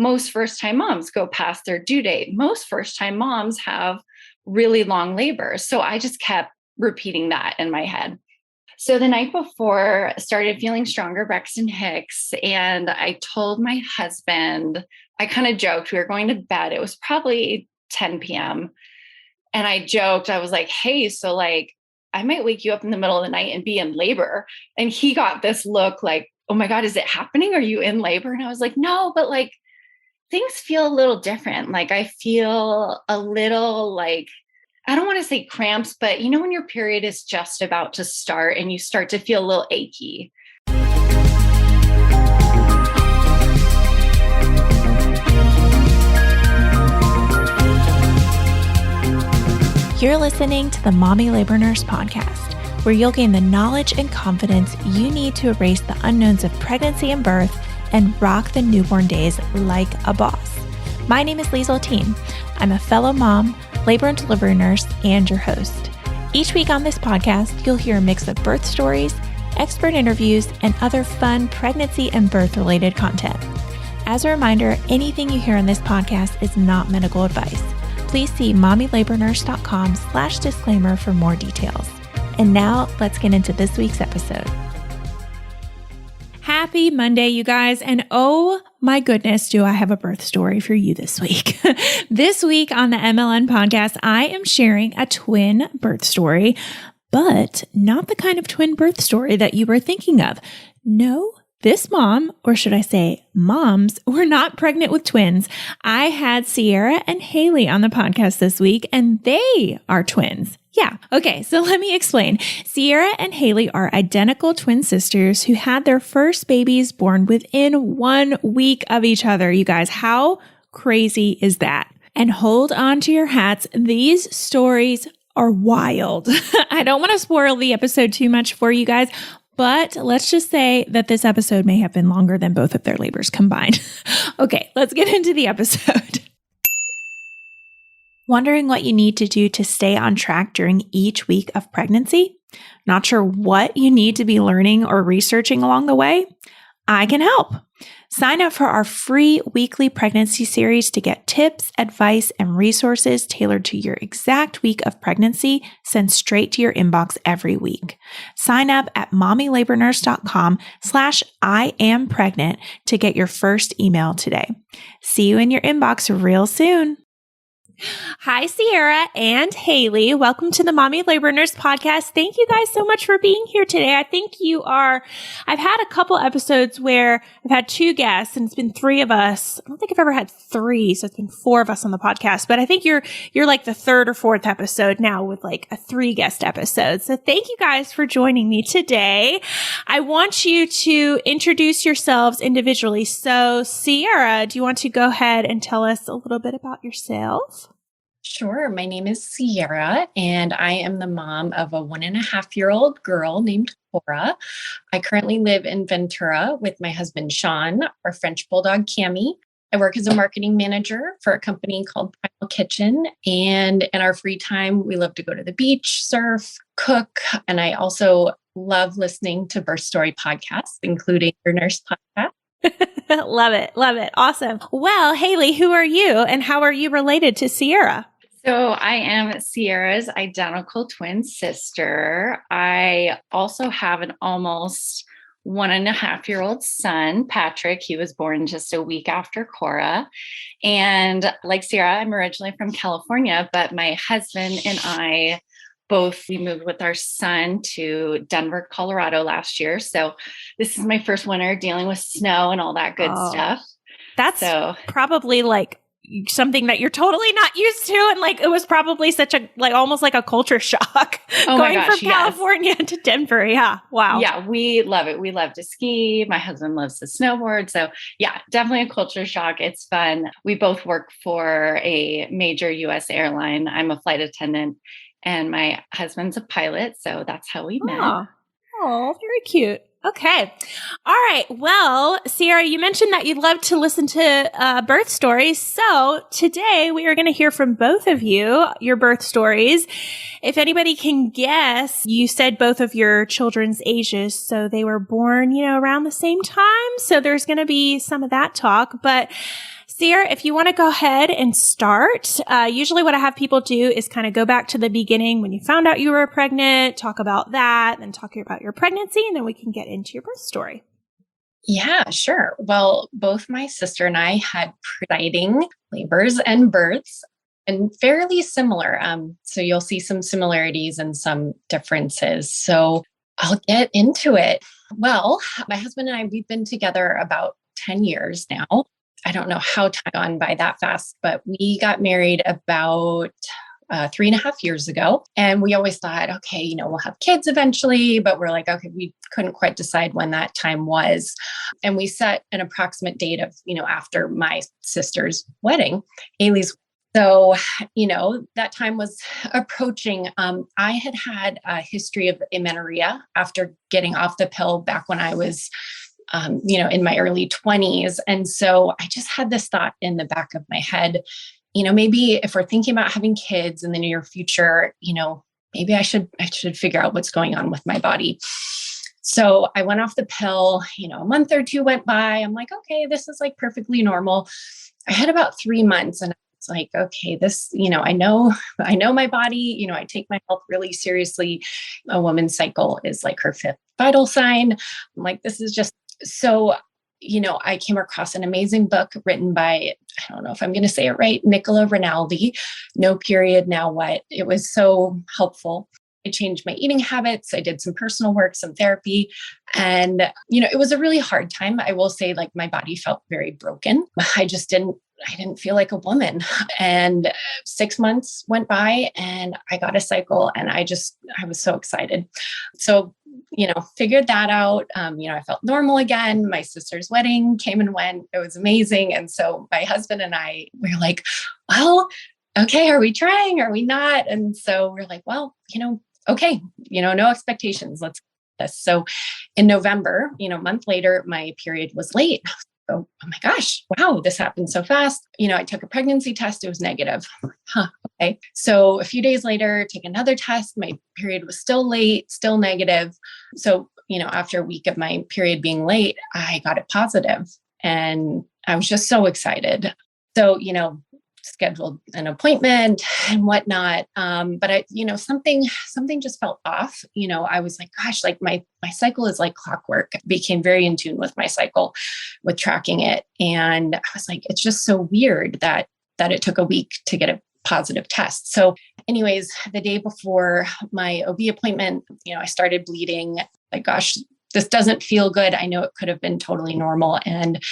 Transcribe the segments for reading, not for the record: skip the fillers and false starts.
most first-time moms go past their due date. Most first-time moms have really long labors. So I just kept repeating that in my head. So the night before, I started feeling stronger, Braxton Hicks, and I told my husband, I kind of joked, we were going to bed. It was probably 10 p.m. And I joked, I was like, hey, so like, I might wake you up in the middle of the night and be in labor. And he got this look like, oh my God, is it happening? Are you in labor? And I was like, no, but like, things feel a little different. Like I feel a little like, I don't want to say cramps, but you know, when your period is just about to start and you start to feel a little achy. You're listening to the Mommy Labor Nurse podcast, where you'll gain the knowledge and confidence you need to erase the unknowns of pregnancy and birth and rock the newborn days like a boss. My name is Liesl Teen. I'm a fellow mom, labor and delivery nurse, and your host. Each week on this podcast, you'll hear a mix of birth stories, expert interviews, and other fun pregnancy and birth-related content. As a reminder, anything you hear on this podcast is not medical advice. Please see mommylabornurse.com/disclaimer for more details. And now let's get into this week's episode. Happy Monday, you guys. And oh my goodness, do I have a birth story for you this week. This week on the MLN podcast, I am sharing a twin birth story, but not the kind of twin birth story that you were thinking of. No, this mom, or should I say moms, were not pregnant with twins. I had Sierra and Hailey on the podcast this week, and they are twins. Yeah. Okay. So let me explain. Sierra and Hailey are identical twin sisters who had their first babies born within 1 week of each other. You guys, how crazy is that? And hold on to your hats. These stories are wild. I don't want to spoil the episode too much for you guys, but let's just say that this episode may have been longer than both of their labors combined. Okay, let's get into the episode. Wondering what you need to do to stay on track during each week of pregnancy? Not sure what you need to be learning or researching along the way? I can help. Sign up for our free weekly pregnancy series to get tips, advice, and resources tailored to your exact week of pregnancy sent straight to your inbox every week. Sign up at mommylabornurse.com/IamPregnant to get your first email today. See you in your inbox real soon. Hi, Sierra and Hailey. Welcome to the Mommy Labor Nurse podcast. Thank you guys so much for being here today. I think I've had a couple episodes where I've had two guests and it's been three of us. I don't think I've ever had three. So it's been four of us on the podcast, but I think you're like the third or fourth episode now with like a 3 guest episode. So thank you guys for joining me today. I want you to introduce yourselves individually. So Sierra, do you want to go ahead and tell us a little bit about yourself? Sure. My name is Sierra, and I am the mom of a 1.5-year-old girl named Cora. I currently live in Ventura with my husband, Sean, our French Bulldog, Cammie. I work as a marketing manager for a company called Primal Kitchen. And in our free time, we love to go to the beach, surf, cook. And I also love listening to birth story podcasts, including your nurse podcast. Love it. Love it. Awesome. Well, Hailey, who are you and how are you related to Sierra? So I am Sierra's identical twin sister. I also have an almost 1.5-year-old son, Patrick. He was born just a week after Cora. And like Sierra, I'm originally from California, but my husband and I we moved with our son to Denver, Colorado last year. So this is my first winter dealing with snow and all that good stuff. That's probably like something that you're totally not used to. And like, it was probably such a, like, almost like a culture shock going from California to Denver. Yeah. Wow. Yeah. We love it. We love to ski. My husband loves to snowboard. So yeah, definitely a culture shock. It's fun. We both work for a major US airline. I'm a flight attendant and my husband's a pilot. So that's how we met. Oh, very cute. Okay. All right. Well, Sierra, you mentioned that you'd love to listen to birth stories. So today we are going to hear from both of you, your birth stories. If anybody can guess, you said both of your children's ages. So they were born, around the same time. So there's going to be some of that talk. But Sierra, if you want to go ahead and start, usually what I have people do is kind of go back to the beginning when you found out you were pregnant, talk about that, then talk about your pregnancy, and then we can get into your birth story. Yeah, sure. Well, both my sister and I had exciting labors and births and fairly similar. So you'll see some similarities and some differences. So I'll get into it. Well, my husband and I, we've been together about 10 years now. I don't know how time gone by that fast, but we got married about 3.5 years ago. And we always thought, okay, we'll have kids eventually, but we're like, okay, we couldn't quite decide when that time was. And we set an approximate date of, after my sister's wedding, Hailey's. So, that time was approaching. I had a history of amenorrhea after getting off the pill back when I was in my early 20s. And so I just had this thought in the back of my head, maybe if we're thinking about having kids in the near future, maybe I should figure out what's going on with my body. So I went off the pill, a month or two went by. I'm like, okay, this is like perfectly normal. I had about 3 months and it's like, okay, this, I know my body, I take my health really seriously. A woman's cycle is like her 5th vital sign. I'm like, this is just so, I came across an amazing book written by, I don't know if I'm going to say it right, Nicola Rinaldi, No Period, Now What? It was so helpful. I changed my eating habits. I did some personal work, some therapy. And, it was a really hard time. I will say like my body felt very broken. I didn't feel like a woman. And 6 months went by and I got a cycle and I was so excited. So, figured that out. I felt normal again. My sister's wedding came and went. It was amazing. And so my husband and I, we were like, well, okay, are we trying? Are we not? And so we're like, well, okay, no expectations. Let's do this. So in November, a month later, my period was late. Oh my gosh, wow, this happened so fast. I took a pregnancy test. It was negative. Okay. So a few days later, take another test. My period was still late, still negative. So, after a week of my period being late, I got it positive and I was just so excited. So, scheduled an appointment and whatnot. But I, something just felt off. I was like, gosh, like my cycle is like clockwork. I became very in tune with my cycle, with tracking it. And I was like, it's just so weird that it took a week to get a positive test. So anyways, the day before my OB appointment, I started bleeding. Like, gosh, this doesn't feel good. I know it could have been totally normal. And,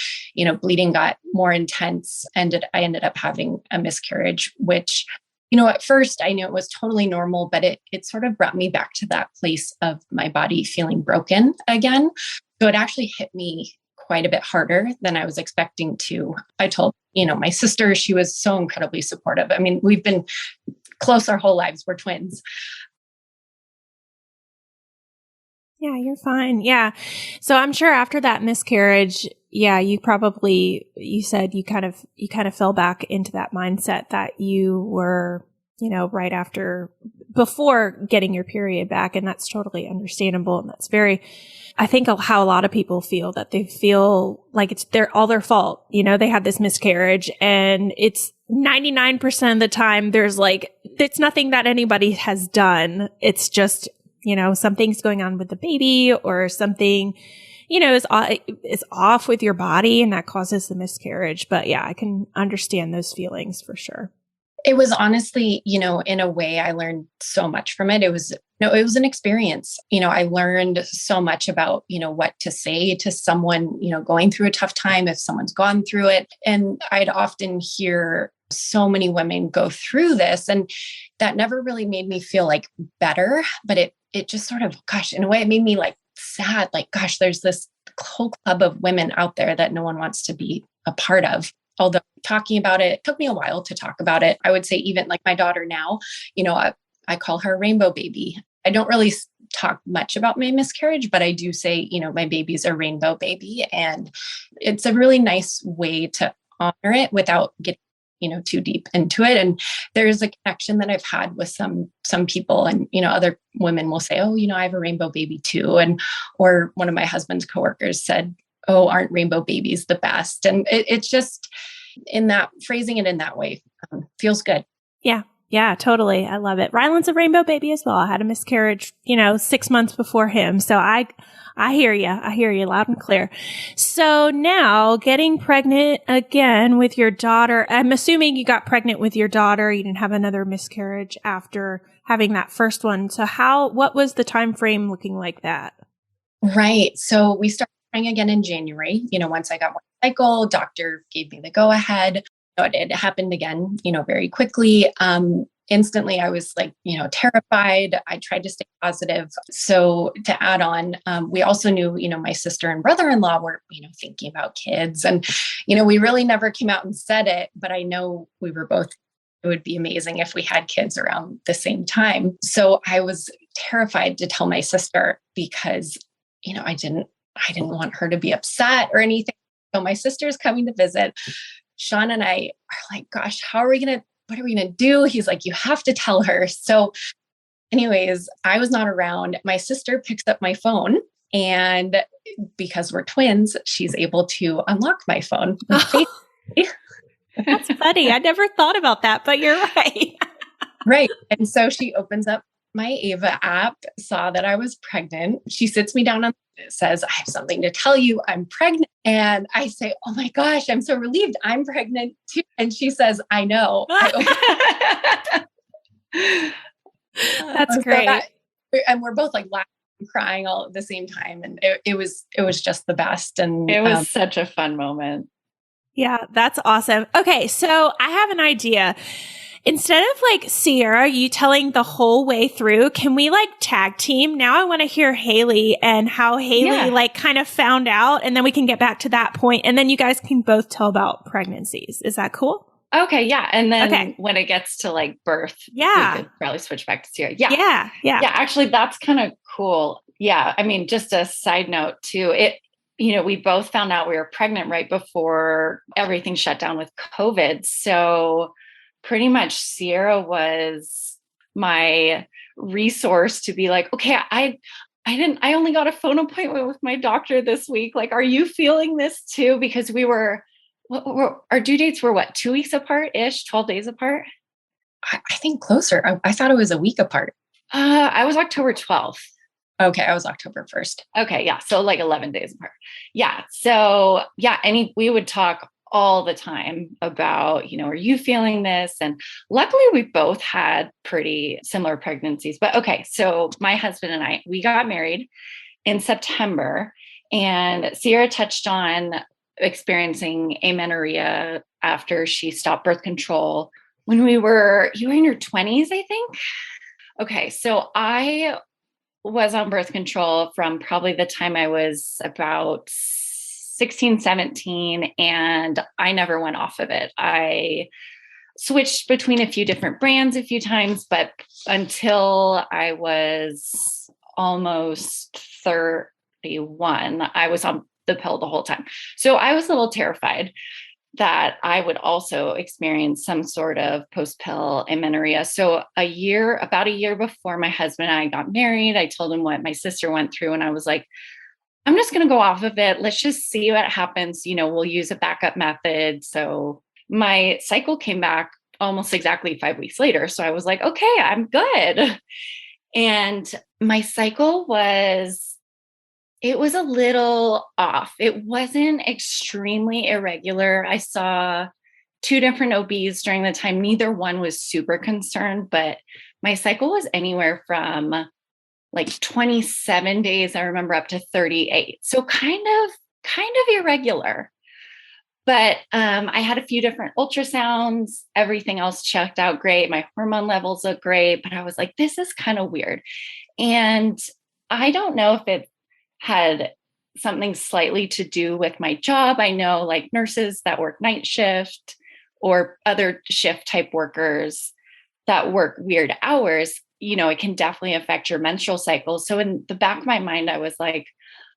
bleeding got more intense. I ended up having a miscarriage, which, at first I knew it was totally normal, but it sort of brought me back to that place of my body feeling broken again. So it actually hit me quite a bit harder than I was expecting to. I told, my sister, she was so incredibly supportive. I mean, we've been close our whole lives. We're twins. Yeah, you're fine. Yeah. So I'm sure after that miscarriage, you said you kind of fell back into that mindset that you were, right before getting your period back. And that's totally understandable. And that's I think how a lot of people feel, that they feel like it's all their fault. They had this miscarriage and it's 99% of the time it's nothing that anybody has done. It's just, something's going on with the baby or something, is off with your body and that causes the miscarriage. But yeah, I can understand those feelings for sure. It was honestly, in a way I learned so much from it. It was an experience. I learned so much about, what to say to someone, going through a tough time if someone's gone through it. And I'd often hear so many women go through this and that never really made me feel like better, but it just sort of, gosh, in a way it made me like sad, like, gosh, there's this whole club of women out there that no one wants to be a part of. Although talking about it took me a while to talk about it. I would say even like my daughter now, I call her rainbow baby. I don't really talk much about my miscarriage, but I do say, my baby's a rainbow baby. And it's a really nice way to honor it without getting, too deep into it. And there's a connection that I've had with some people and, other women will say, oh, I have a rainbow baby too. Or one of my husband's coworkers said, oh, aren't rainbow babies the best? And it's just, in that phrasing it in that way feels good. Yeah. Yeah, totally. I love it. Ryland's a rainbow baby as well. I had a miscarriage, 6 months before him. So I hear you. I hear you loud and clear. So now getting pregnant again with your daughter, I'm assuming you got pregnant with your daughter. You didn't have another miscarriage after having that first one. So what was the time frame looking like that? Right. So we started trying again in January. Once I got one cycle, doctor gave me the go ahead. It happened again, very quickly. Instantly, I was like, terrified. I tried to stay positive. So to add on, we also knew, my sister and brother-in-law were, thinking about kids. And, we really never came out and said it, but I know we were both, it would be amazing if we had kids around the same time. So I was terrified to tell my sister because, I didn't want her to be upset or anything. So my sister's coming to visit. Sean and I are like, gosh, what are we going to do? He's like, you have to tell her. So anyways, I was not around. My sister picks up my phone, and because we're twins, she's able to unlock my phone. That's funny. I never thought about that, but you're right. Right. And so she opens up my Ava app, saw that I was pregnant. She sits me down and says, I have something to tell you. I'm pregnant. And I say, oh my gosh, I'm so relieved. I'm pregnant too. And she says, I know. That's great. And we're both like laughing and crying all at the same time. And it was just the best. And it was such a fun moment. Yeah, that's awesome. Okay. So I have an idea. Instead of like Sierra, you telling the whole way through, can we like tag team? Now I want to hear Hailey and how Hailey like kind of found out, and then we can get back to that point, and then you guys can both tell about pregnancies. Is that cool? Okay. Yeah. And then when it gets to like birth, we could probably switch back to Sierra. Yeah. Actually, that's kind of cool. Yeah. I mean, just a side note too, we both found out we were pregnant right before everything shut down with COVID. So pretty much Sierra was my resource to be like, okay, I only got a phone appointment with my doctor this week. Like, are you feeling this too? Because our due dates were 2 weeks apart ish, 12 days apart. I think closer. I thought it was a week apart. I was October 12th. Okay. I was October 1st. Okay. Yeah. So like 11 days apart. Yeah. So yeah. We would talk all the time about, are you feeling this? And luckily we both had pretty similar pregnancies, but okay. So my husband and I, we got married in September, and Sierra touched on experiencing amenorrhea after she stopped birth control when you were in your 20s, I think. Okay. So I was on birth control from probably the time I was about 16, 17, and I never went off of it. I switched between a few different brands a few times, but until I was almost 31, I was on the pill the whole time. So I was a little terrified that I would also experience some sort of post-pill amenorrhea. So about a year before my husband and I got married, I told him what my sister went through, and I was like, I'm just going to go off of it. Let's just see what happens. We'll use a backup method. So my cycle came back almost exactly 5 weeks later. So I was like, okay, I'm good. And my cycle was a little off. It wasn't extremely irregular. I saw 2 different OBs during the time. Neither one was super concerned, but my cycle was anywhere from like 27 days, I remember, up to 38. So kind of irregular. But I had a few different ultrasounds. Everything else checked out great. My hormone levels look great. But I was like, this is kind of weird. And I don't know if it had something slightly to do with my job. I know like nurses that work night shift or other shift type workers that work weird hours, it can definitely affect your menstrual cycle. So in the back of my mind, I was like,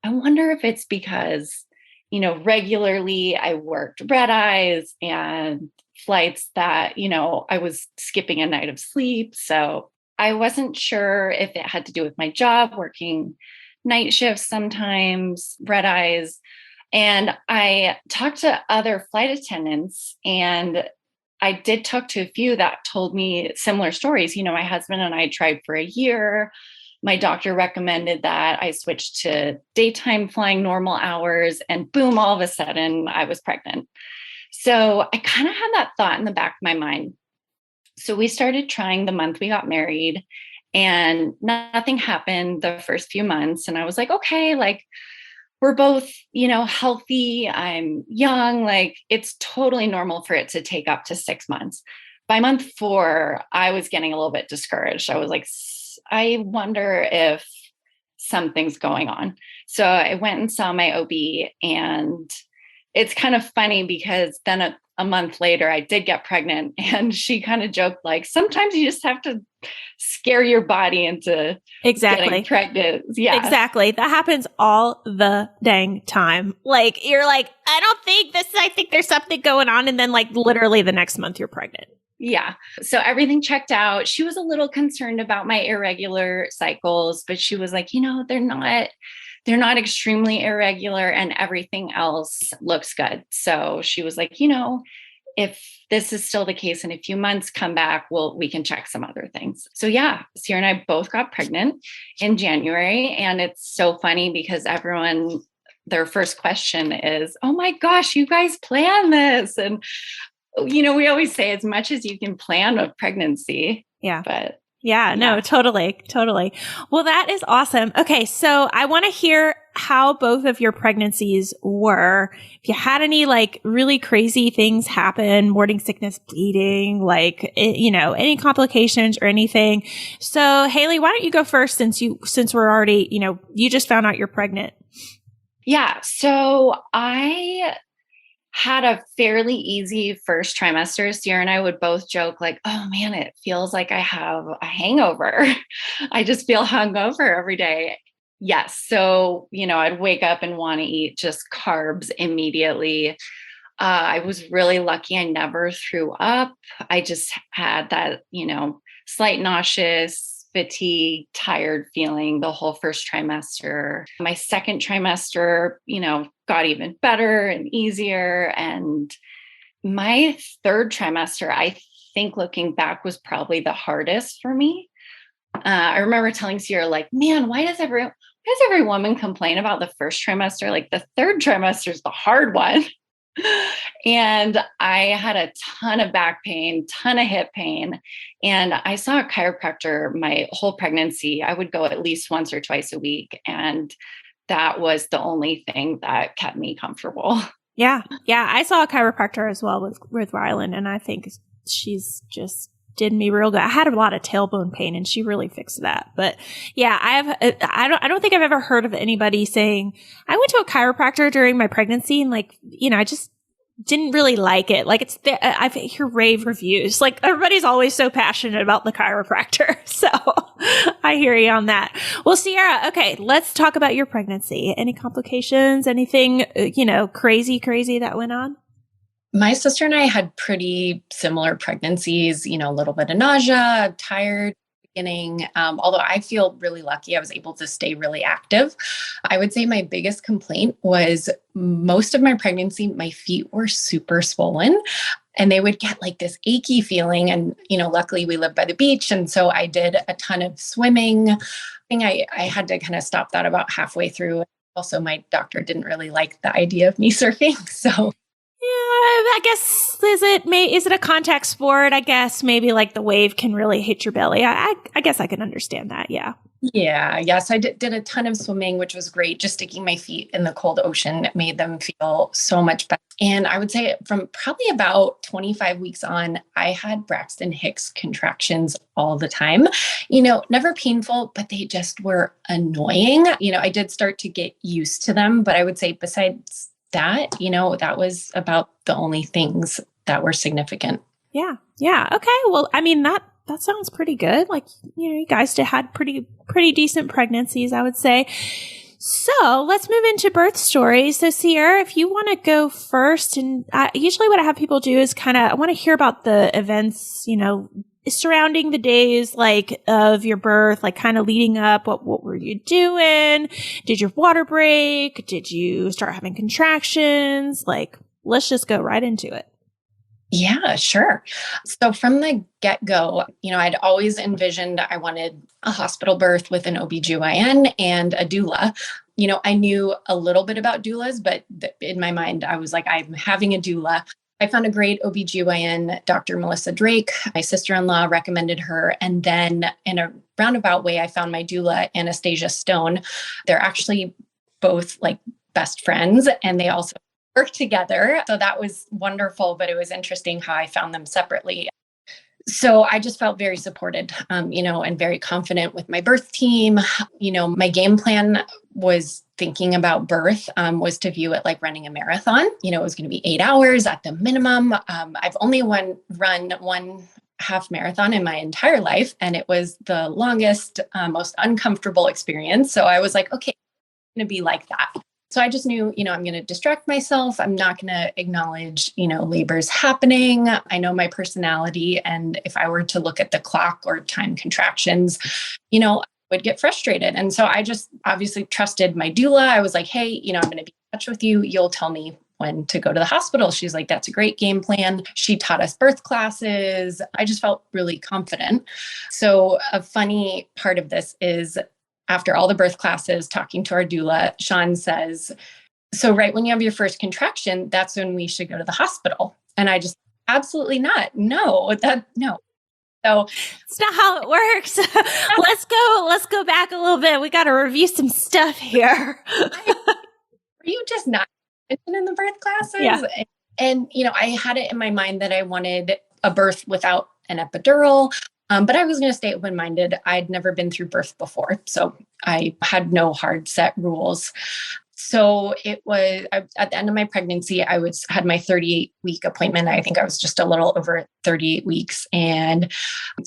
I wonder if it's because, regularly I worked red eyes and flights that, I was skipping a night of sleep. So I wasn't sure if it had to do with my job, working night shifts sometimes, red eyes. And I talked to other flight attendants, and I did talk to a few that told me similar stories. My husband and I tried for a year. My doctor recommended that I switch to daytime flying normal hours, and boom, all of a sudden I was pregnant. So I kind of had that thought in the back of my mind. So we started trying the month we got married, and nothing happened the first few months. And I was like, okay, like we're both, healthy. I'm young. Like it's totally normal for it to take up to 6 months. By month 4, I was getting a little bit discouraged. I was like, I wonder if something's going on. So I went and saw my OB, and it's kind of funny because then a month later I did get pregnant, and she kind of joked like, sometimes you just have to scare your body into getting pregnant. Yeah. Exactly. That happens all the dang time. Like you're like, I think there's something going on. And then like literally the next month you're pregnant. Yeah. So everything checked out. She was a little concerned about my irregular cycles, but she was like, they're not extremely irregular, and everything else looks good. So she was like, if this is still the case in a few months, come back, we can check some other things. So yeah, Sierra and I both got pregnant in January. And it's so funny because their first question is, oh my gosh, you guys planned this. And, we always say as much as you can plan a pregnancy. Yeah. But yeah, no, totally. Well, that is awesome. Okay. So I want to hear how both of your pregnancies were. If you had any like really crazy things happen, morning sickness, bleeding, like, any complications or anything. So Hailey, why don't you go first since we're already, you just found out you're pregnant. Yeah. So I had a fairly easy first trimester. Sierra and I would both joke like, oh man, it feels like I have a hangover. I just feel hungover every day. Yes. So, I'd wake up and want to eat just carbs immediately. I was really lucky. I never threw up. I just had that, slight nauseous, fatigue, tired feeling the whole first trimester. My second trimester, got even better and easier. And my third trimester, I think looking back, was probably the hardest for me. I remember telling Sierra, like, man, why does every woman complain about the first trimester? Like the third trimester is the hard one. And I had a ton of back pain, ton of hip pain. And I saw a chiropractor my whole pregnancy. I would go at least once or twice a week. And that was the only thing that kept me comfortable. Yeah. Yeah. I saw a chiropractor as well with Rylan, and I think she's just did me real good. I had a lot of tailbone pain, and she really fixed that. But yeah, I don't think I've ever heard of anybody saying I went to a chiropractor during my pregnancy and like, I just didn't really like it. Like I hear rave reviews. Like everybody's always so passionate about the chiropractor. So I hear you on that. Well, Sierra, okay, let's talk about your pregnancy. Any complications, anything, crazy that went on? My sister and I had pretty similar pregnancies, a little bit of nausea, tired beginning. Although I feel really lucky, I was able to stay really active. I would say my biggest complaint was most of my pregnancy, my feet were super swollen and they would get like this achy feeling. And, luckily we live by the beach. And so I did a ton of swimming. I had to kind of stop that about halfway through. Also, my doctor didn't really like the idea of me surfing. So yeah, I guess, is it a contact sport? I guess maybe like the wave can really hit your belly. I guess I can understand that. Yeah. Yeah. Yes. I did a ton of swimming, which was great. Just sticking my feet in the cold ocean made them feel so much better. And I would say from probably about 25 weeks on, I had Braxton Hicks contractions all the time, never painful, but they just were annoying. I did start to get used to them, but I would say besides that, that was about the only things that were significant. Yeah. Yeah. Okay. Well, I mean, that sounds pretty good. Like, you guys had pretty decent pregnancies, I would say. So let's move into birth stories. So Sierra, if you want to go first, and usually what I have people do is I want to hear about the events, surrounding the days like of your birth, like kind of leading up, what were you doing? Did your water break? Did you start having contractions? Like, let's just go right into it. Yeah, sure. So from the get-go, I'd always envisioned I wanted a hospital birth with an OBGYN and a doula. I knew a little bit about doulas, but in my mind, I was like, I'm having a doula. I found a great OBGYN, Dr. Melissa Drake. My sister-in-law recommended her. And then in a roundabout way, I found my doula, Anastasia Stone. They're actually both like best friends, and they also work together. So that was wonderful, but it was interesting how I found them separately. So I just felt very supported, and very confident with my birth team. My game plan was thinking about birth, was to view it like running a marathon. It was going to be 8 hours at the minimum. I've only run one half marathon in my entire life, and it was the longest, most uncomfortable experience. So I was like, okay, it's going to be like that. So I just knew, I'm going to distract myself. I'm not going to acknowledge, labor's happening. I know my personality. And if I were to look at the clock or time contractions, I would get frustrated. And so I just obviously trusted my doula. I was like, hey, I'm going to be in touch with you. You'll tell me when to go to the hospital. She's like, that's a great game plan. She taught us birth classes. I just felt really confident. So a funny part of this is, after all the birth classes, talking to our doula, Sean says, so right when you have your first contraction, that's when we should go to the hospital. And I just, absolutely not. No. So it's not how it works. Let's go back a little bit. We got to review some stuff here. Were you just not in the birth classes? Yeah. And, I had it in my mind that I wanted a birth without an epidural. But I was going to stay open-minded. I'd never been through birth before, so I had no hard set rules. So it was at the end of my pregnancy, I had my 38-week appointment. I think I was just a little over 38 weeks. And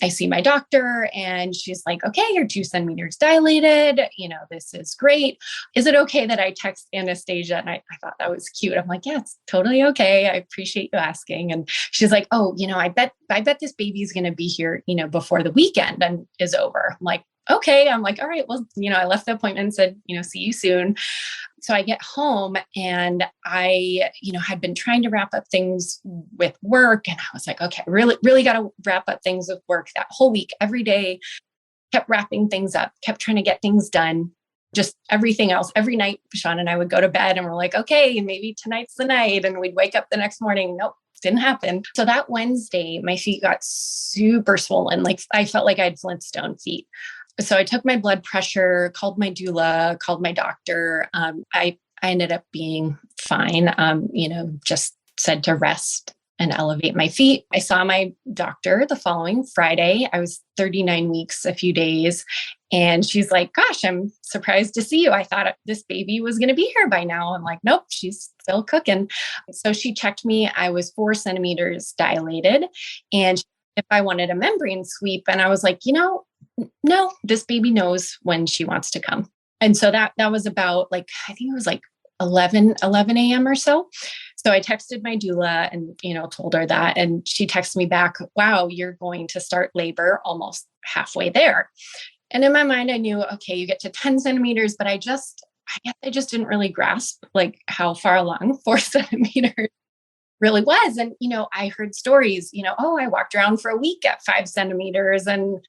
I see my doctor and she's like, okay, you're 2 centimeters dilated. This is great. Is it okay that I text Anastasia? And I thought that was cute. I'm like, yeah, it's totally okay. I appreciate you asking. And she's like, oh, I bet this baby's going to be here, before the weekend and is over. I'm like, okay. I'm like, all right, well, I left the appointment and said, see you soon. So I get home and I, had been trying to wrap up things with work. And I was like, okay, really, really got to wrap up things with work that whole week, every day, kept wrapping things up, kept trying to get things done, just everything else. Every night, Sean and I would go to bed and we're like, okay, maybe tonight's the night. And we'd wake up the next morning. Nope. Didn't happen. So that Wednesday, my feet got super swollen. Like I felt like I had Flintstone feet. So I took my blood pressure, called my doula, called my doctor. I ended up being fine. Just said to rest and elevate my feet. I saw my doctor the following Friday. I was 39 weeks, a few days. And she's like, gosh, I'm surprised to see you. I thought this baby was going to be here by now. I'm like, nope, she's still cooking. So she checked me. I was 4 centimeters dilated. And if I wanted a membrane sweep, and I was like, no, this baby knows when she wants to come. And so that was about I think it was 11 a.m. or so. So I texted my doula and, told her that. And she texted me back, wow, you're going to start labor almost halfway there. And in my mind, I knew, okay, you get to 10 centimeters, but I guess I just didn't really grasp how far along 4 centimeters really was. And, I heard stories, I walked around for a week at 5 centimeters and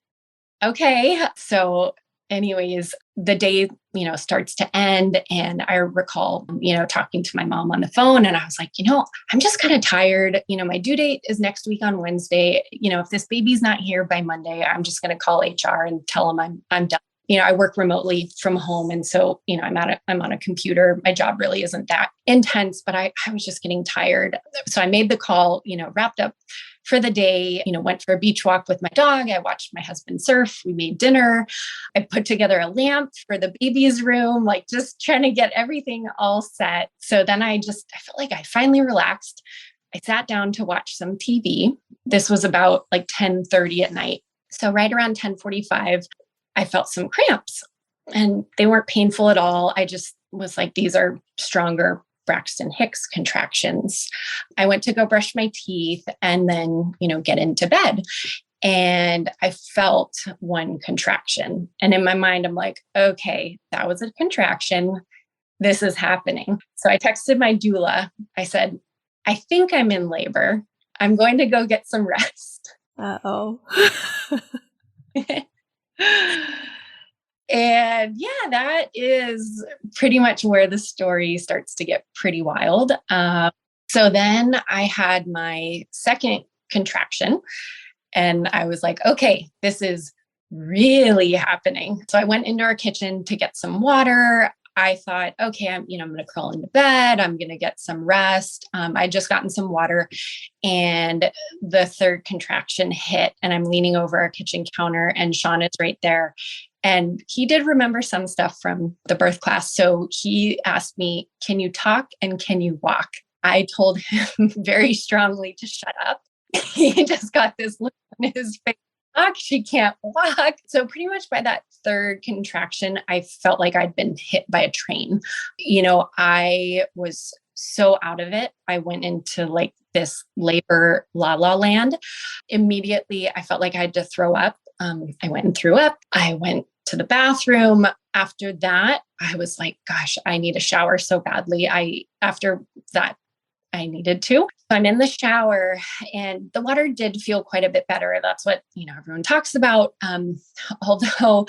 okay. So anyways, the day, starts to end. And I recall, talking to my mom on the phone and I was like, I'm just kind of tired. My due date is next week on Wednesday. If this baby's not here by Monday, I'm just going to call HR and tell them I'm done. I work remotely from home. And so, I'm on a computer. My job really isn't that intense, but I was just getting tired. So I made the call, wrapped up for the day, went for a beach walk with my dog. I watched my husband surf. We made dinner. I put together a lamp for the baby's room, just trying to get everything all set. So then I felt like I finally relaxed. I sat down to watch some TV. This was about 10:30 at night. So right around 10:45, I felt some cramps and they weren't painful at all. I just was like, these are stronger Braxton Hicks contractions. I went to go brush my teeth and then, get into bed. and I felt one contraction. And in my mind, I'm like, okay, that was a contraction. This is happening. So I texted my doula. I said, I think I'm in labor. I'm going to go get some rest. Uh-oh. And yeah, that is pretty much where the story starts to get pretty wild. So then I had my second contraction and I was like, okay, this is really happening. So I went into our kitchen to get some water. I thought, okay, I'm going to crawl into bed. I'm going to get some rest. I'd just gotten some water and the third contraction hit and I'm leaning over our kitchen counter and Sean is right there. And he did remember some stuff from the birth class. So he asked me, can you talk and can you walk? I told him very strongly to shut up. He just got this look on his face. She can't walk. So pretty much by that third contraction, I felt like I'd been hit by a train. I was so out of it. I went into like this labor la la land. Immediately, I felt like I had to throw up. I went and threw up. I went to the bathroom. After that, I was like, gosh, I need a shower so badly. After that, I needed to. So I'm in the shower and the water did feel quite a bit better. That's what, everyone talks about. Although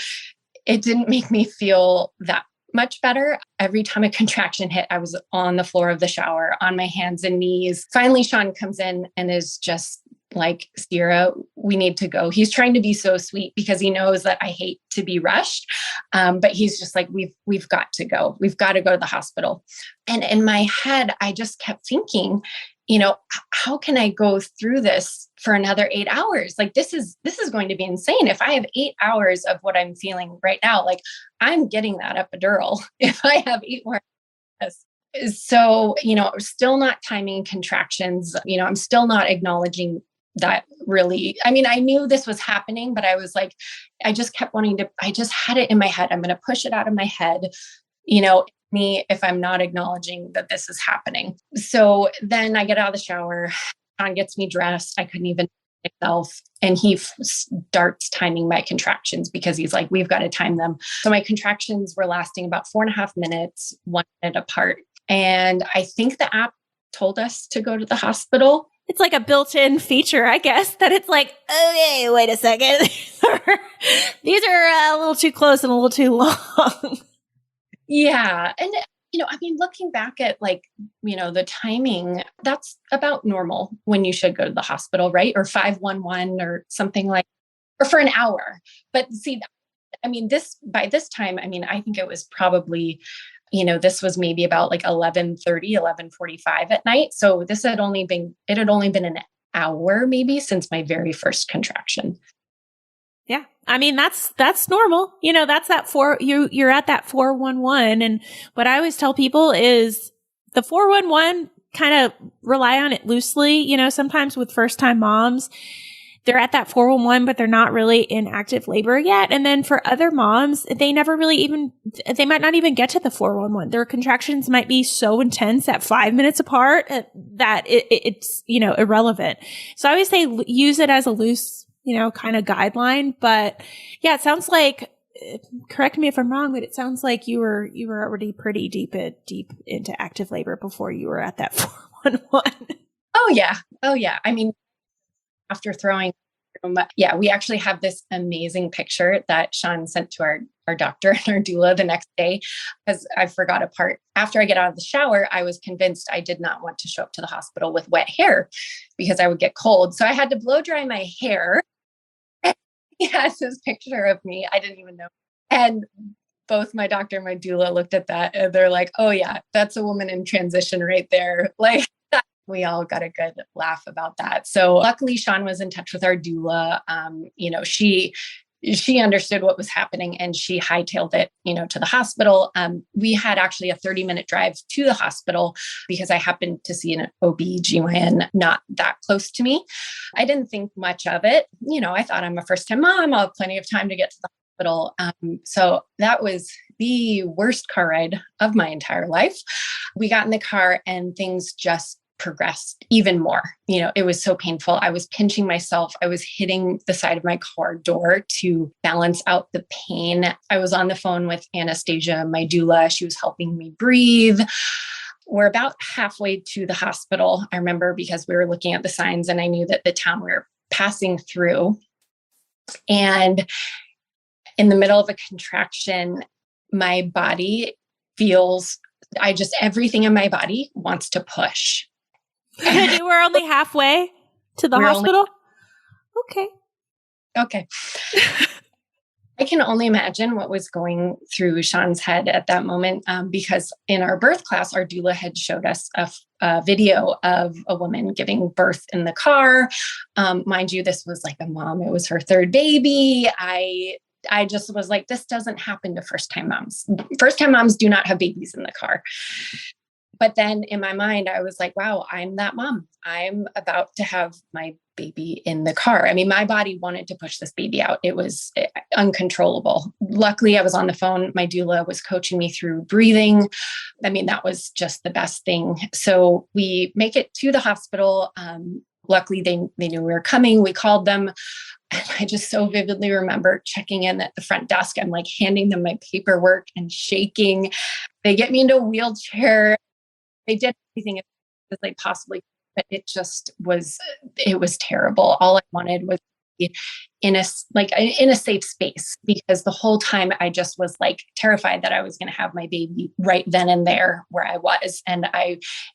it didn't make me feel that much better. Every time a contraction hit, I was on the floor of the shower on my hands and knees. Finally, Sean comes in and is just like, Sierra, we need to go. He's trying to be so sweet because he knows that I hate to be rushed. But he's just like, we've got to go. We've got to go to the hospital. And in my head, I just kept thinking, how can I go through this for another 8 hours? Like, this is going to be insane. If I have 8 hours of what I'm feeling right now, like I'm getting that epidural if I have 8 more hours. So, still not timing contractions. I'm still not acknowledging that really, I knew this was happening, but I was like, I just kept I just had it in my head. I'm going to push it out of my head, me if I'm not acknowledging that this is happening. So then I get out of the shower, John gets me dressed. I couldn't even myself. And he starts timing my contractions because he's like, we've got to time them. So my contractions were lasting about 4.5 minutes, 1 minute apart. And I think the app told us to go to the hospital. It's like a built-in feature, I guess, that it's like, okay, wait a second. These are a little too close and a little too long. Yeah. And, looking back at the timing, that's about normal when you should go to the hospital, right? Or 511 or something or for an hour. But see, by this time, I think it was probably, this was maybe about 11:30, 11:45 at night. So it had only been an hour maybe since my very first contraction. Yeah. That's normal. That's you're at that 411. And what I always tell people is the 411 kind of rely on it loosely. Sometimes with first time moms, they're at that 411, but they're not really in active labor yet. And then for other moms, they might not even get to the 411. Their contractions might be so intense at 5 minutes apart that it's, irrelevant. So I always say use it as a loose, kind of guideline. But yeah, it sounds like, correct me if I'm wrong, but it sounds like you were already pretty deep into active labor before you were at that 411. Oh yeah. After throwing, we actually have this amazing picture that Sean sent to our doctor and our doula the next day because I forgot a part. After I get out of the shower, I was convinced I did not want to show up to the hospital with wet hair because I would get cold. So I had to blow dry my hair. He has this picture of me. I didn't even know. And both my doctor and my doula looked at that and they're like, oh yeah, that's a woman in transition right there. We all got a good laugh about that. So luckily Sean was in touch with our doula. She understood what was happening and she hightailed it, to the hospital. We had actually a 30-minute drive to the hospital because I happened to see an OB/GYN not that close to me. I didn't think much of it. I thought I'm a first-time mom. I'll have plenty of time to get to the hospital. So that was the worst car ride of my entire life. We got in the car and things just progressed even more. It was so painful. I was pinching myself. I was hitting the side of my car door to balance out the pain. I was on the phone with Anastasia, my doula. She was helping me breathe. We're about halfway to the hospital, I remember, because we were looking at the signs and I knew that the town we were passing through. And in the middle of a contraction, my body feels, everything in my body wants to push. And you were only halfway to the hospital? Okay. I can only imagine what was going through Sean's head at that moment, because in our birth class, our doula had showed us a video of a woman giving birth in the car. Mind you, this was like a mom. It was her third baby. I just was like, this doesn't happen to first-time moms. First-time moms do not have babies in the car. But then in my mind, I was like, wow, I'm that mom. I'm about to have my baby in the car. I mean, my body wanted to push this baby out. It was uncontrollable. Luckily, I was on the phone. My doula was coaching me through breathing. I mean, that was just the best thing. So we make it to the hospital. Luckily, they knew we were coming. We called them. And I just so vividly remember checking in at the front desk. I'm like handing them my paperwork and shaking. They get me into a wheelchair. They did everything as they possibly could, but it was terrible. All I wanted was be in a safe space, because the whole time I just was like terrified that I was going to have my baby right then and there where I was. And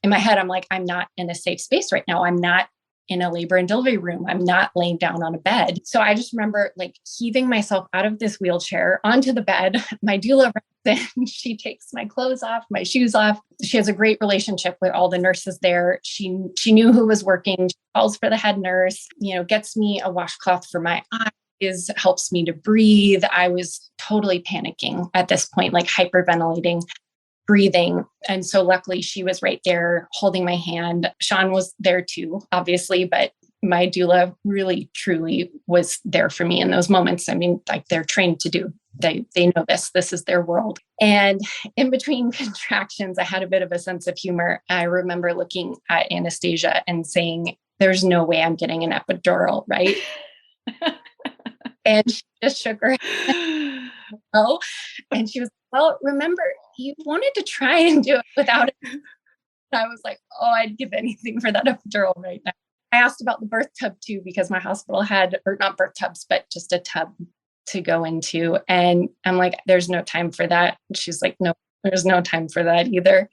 in my head, I'm like, I'm not in a safe space right now. I'm not in a labor and delivery room. I'm not laying down on a bed. So I just remember like heaving myself out of this wheelchair onto the bed. My doula runs in, she takes my clothes off, my shoes off. She has a great relationship with all the nurses there. She knew who was working. She calls for the head nurse, gets me a washcloth for my eyes, helps me to breathe. I was totally panicking at this point, like hyperventilating, breathing. And so luckily she was right there holding my hand. Sean was there too, obviously, but my doula really, truly was there for me in those moments. I mean, like they're trained to do. They know this is their world. And in between contractions, I had a bit of a sense of humor. I remember looking at Anastasia and saying, there's no way I'm getting an epidural, right? And she just shook her head. No. And she was, well, remember, you wanted to try and do it without it. And I was like, oh, I'd give anything for that epidural right now. I asked about the birth tub too, because my hospital had, or not birth tubs, but just a tub to go into. And I'm like, there's no time for that. And she's like, no, there's no time for that either.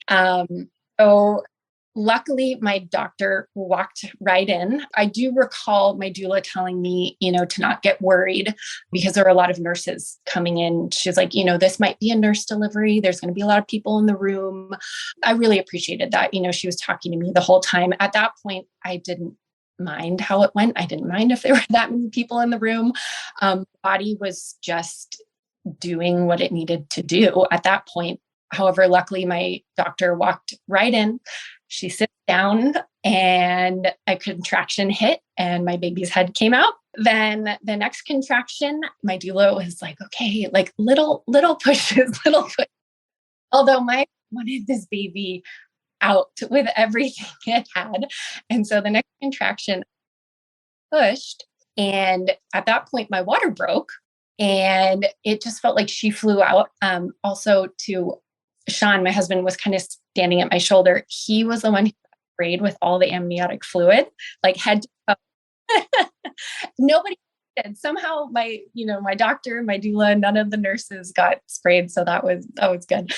So luckily, my doctor walked right in. I do recall my doula telling me, to not get worried, because there were a lot of nurses coming in. She's like, this might be a nurse delivery. There's going to be a lot of people in the room. I really appreciated that. She was talking to me the whole time. At that point, I didn't mind how it went. I didn't mind if there were that many people in the room. Body was just doing what it needed to do at that point. However, luckily, my doctor walked right in. She sits down and a contraction hit and my baby's head came out. Then the next contraction, my doula was like, okay, like little pushes, little push. Although my wanted this baby out with everything it had. And so the next contraction pushed. And at that point, my water broke and it just felt like she flew out. Also to Sean, my husband, was kind of standing at my shoulder. He was the one who got sprayed with all the amniotic fluid, like head to toe. Nobody did. Somehow my doctor, my doula, none of the nurses got sprayed. So that was good.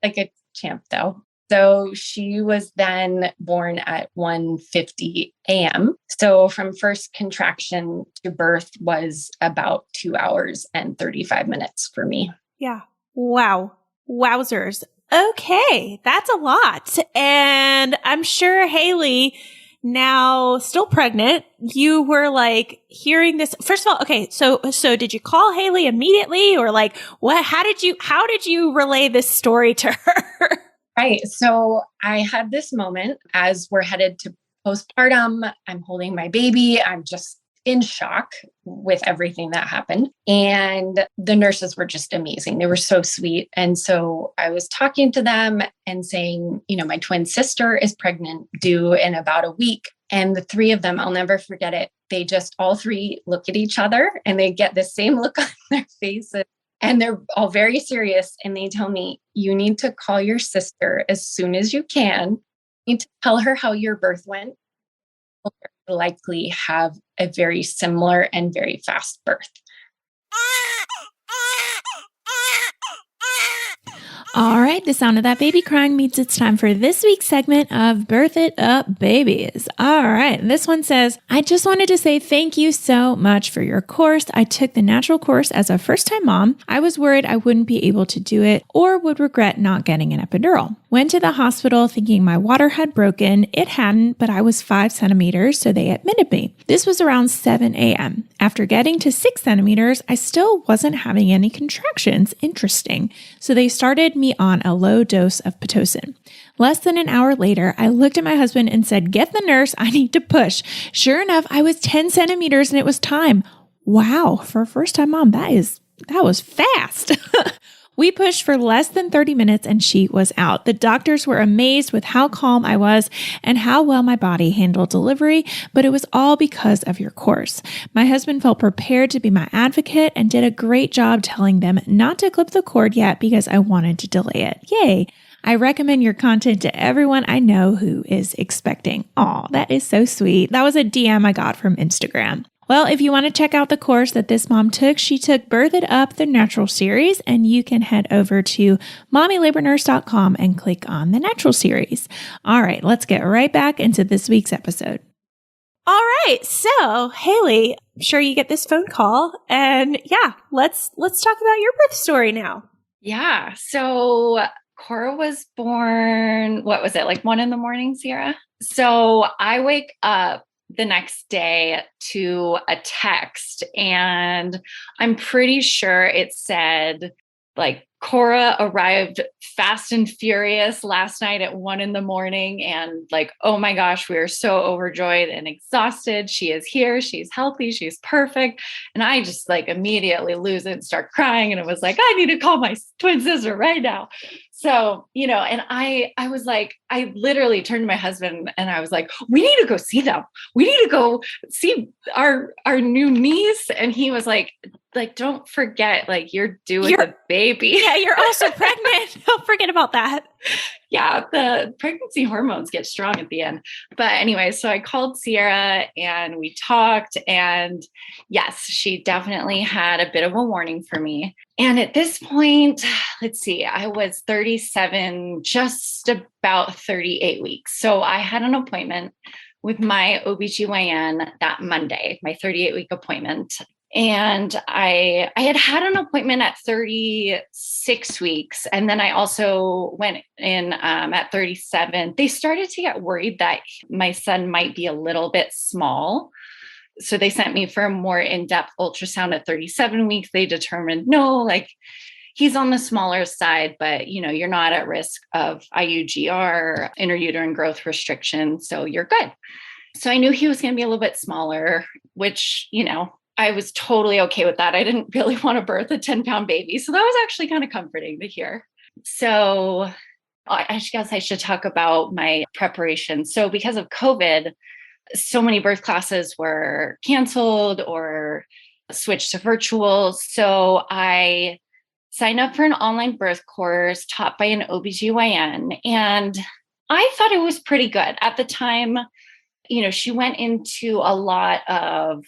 Like a champ though. So she was then born at 1:50 a.m. So from first contraction to birth was about 2 hours and 35 minutes for me. Yeah. Wow. Wowzers. Okay. That's a lot. And I'm sure Hailey, now still pregnant, you were like hearing this. First of all, okay. So did you call Hailey immediately, or like what, how did you relay this story to her? Right. So I had this moment as we're headed to postpartum. I'm holding my baby. I'm just in shock with everything that happened. And the nurses were just amazing. They were so sweet. And so I was talking to them and saying, my twin sister is pregnant, due in about a week. And the three of them, I'll never forget it. They just all three look at each other and they get the same look on their faces. And they're all very serious. And they tell me, you need to call your sister as soon as you can. You need to tell her how your birth went. You'll likely have a very similar and very fast birth. All right, the sound of that baby crying means it's time for this week's segment of Birth It Up Babies. All right, this one says, I just wanted to say thank you so much for your course. I took the natural course as a first-time mom. I was worried I wouldn't be able to do it or would regret not getting an epidural. Went to the hospital thinking my water had broken. It hadn't, but I was 5 centimeters, so they admitted me. This was around 7 a.m. After getting to 6 centimeters, I still wasn't having any contractions. Interesting. So they started me on a low dose of Pitocin. Less than an hour later, I looked at my husband and said, get the nurse, I need to push. Sure enough, I was 10 centimeters and it was time. Wow, for a first-time mom, that was fast. We pushed for less than 30 minutes and she was out. The doctors were amazed with how calm I was and how well my body handled delivery, but it was all because of your course. My husband felt prepared to be my advocate and did a great job telling them not to clip the cord yet because I wanted to delay it. Yay! I recommend your content to everyone I know who is expecting. Aw, that is so sweet. That was a DM I got from Instagram. Well, if you want to check out the course that this mom took, she took Birth It Up, the Natural Series, and you can head over to mommylabornurse.com and click on the Natural Series. All right, let's get right back into this week's episode. All right, so Hailey, I'm sure you get this phone call, and yeah, let's talk about your birth story now. Yeah, so Cora was born, what was it, like 1 a.m, Sierra? So I wake up the next day to a text, and I'm pretty sure it said, like, Cora arrived fast and furious last night at 1 a.m. and like, oh my gosh, we are so overjoyed and exhausted. She is here. She's healthy. She's perfect. And I just like immediately lose it and start crying. And it was like, I need to call my twin sister right now. So, and I was like, I literally turned to my husband and I was like, we need to go see them. We need to go see our new niece. And he was like, don't forget, like, you're due with a baby. Yeah, you're also pregnant. Don't forget about that. Yeah, the pregnancy hormones get strong at the end. But anyway, so I called Sierra and we talked, and yes, she definitely had a bit of a warning for me. And at this point, let's see, I was 37, just about 38 weeks. So I had an appointment with my OBGYN that Monday, my 38-week appointment. And I had an appointment at 36 weeks. And then I also went in at 37. They started to get worried that my son might be a little bit small. So they sent me for a more in-depth ultrasound at 37 weeks. They determined, no, like, he's on the smaller side, but you're not at risk of IUGR, intrauterine growth restriction. So you're good. So I knew he was going to be a little bit smaller, which, I was totally okay with that. I didn't really want to birth a 10-pound baby. So that was actually kind of comforting to hear. So I guess I should talk about my preparation. So because of COVID, so many birth classes were canceled or switched to virtual. So I signed up for an online birth course taught by an OBGYN. And I thought it was pretty good. At the time, she went into a lot of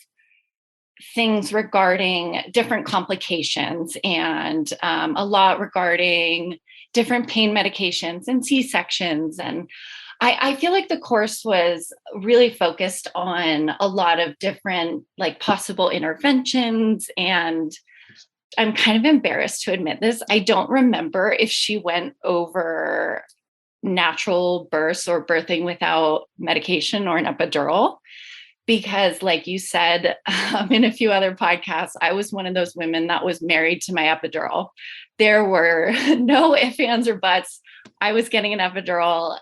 things regarding different complications and a lot regarding different pain medications and C-sections. And I feel like the course was really focused on a lot of different like possible interventions. And I'm kind of embarrassed to admit this. I don't remember if she went over natural births or birthing without medication or an epidural. Because like you said, in a few other podcasts, I was one of those women that was married to my epidural. There were no ifs, ands, or buts. I was getting an epidural.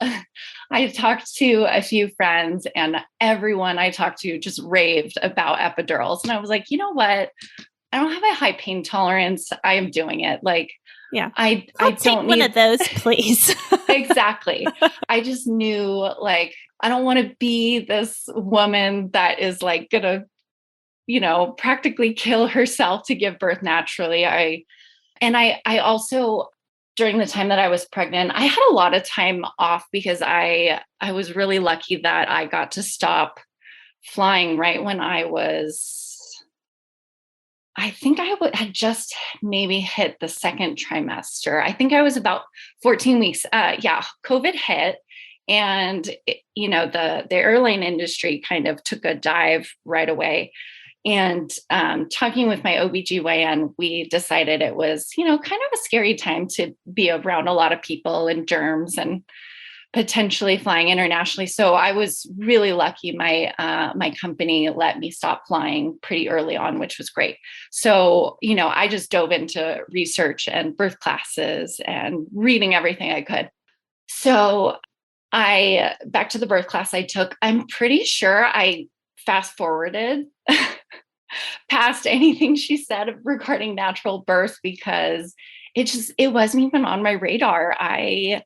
I talked to a few friends and everyone I talked to just raved about epidurals. And I was like, you know what? I don't have a high pain tolerance. I am doing it. Like, Yeah. I I'll take don't one need of those, please. exactly. I just knew like, I don't want to be this woman that is like gonna, practically kill herself to give birth naturally. I also, during the time that I was pregnant, I had a lot of time off because I was really lucky that I got to stop flying right when I think had just maybe hit the second trimester. I think I was about 14 weeks. COVID hit, and the airline industry kind of took a dive right away. And talking with my OBGYN, we decided it was, kind of a scary time to be around a lot of people and germs and potentially flying internationally. So I was really lucky. My company let me stop flying pretty early on, which was great. So, I just dove into research and birth classes and reading everything I could. So back to the birth class I took, I'm pretty sure I fast forwarded past anything she said regarding natural birth because it wasn't even on my radar. I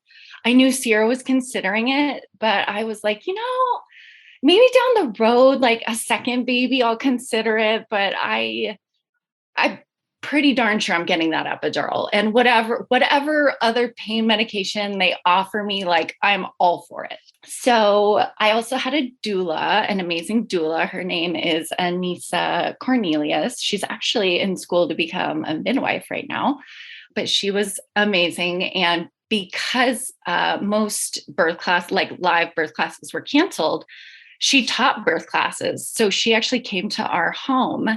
knew Sierra was considering it, but I was like, maybe down the road, like a second baby, I'll consider it. But I'm pretty darn sure I'm getting that epidural and whatever other pain medication they offer me, like I'm all for it. So I also had a doula, an amazing doula. Her name is Anissa Cornelius. She's actually in school to become a midwife right now, but she was amazing. And because most birth class, like live birth classes were canceled, she taught birth classes. So she actually came to our home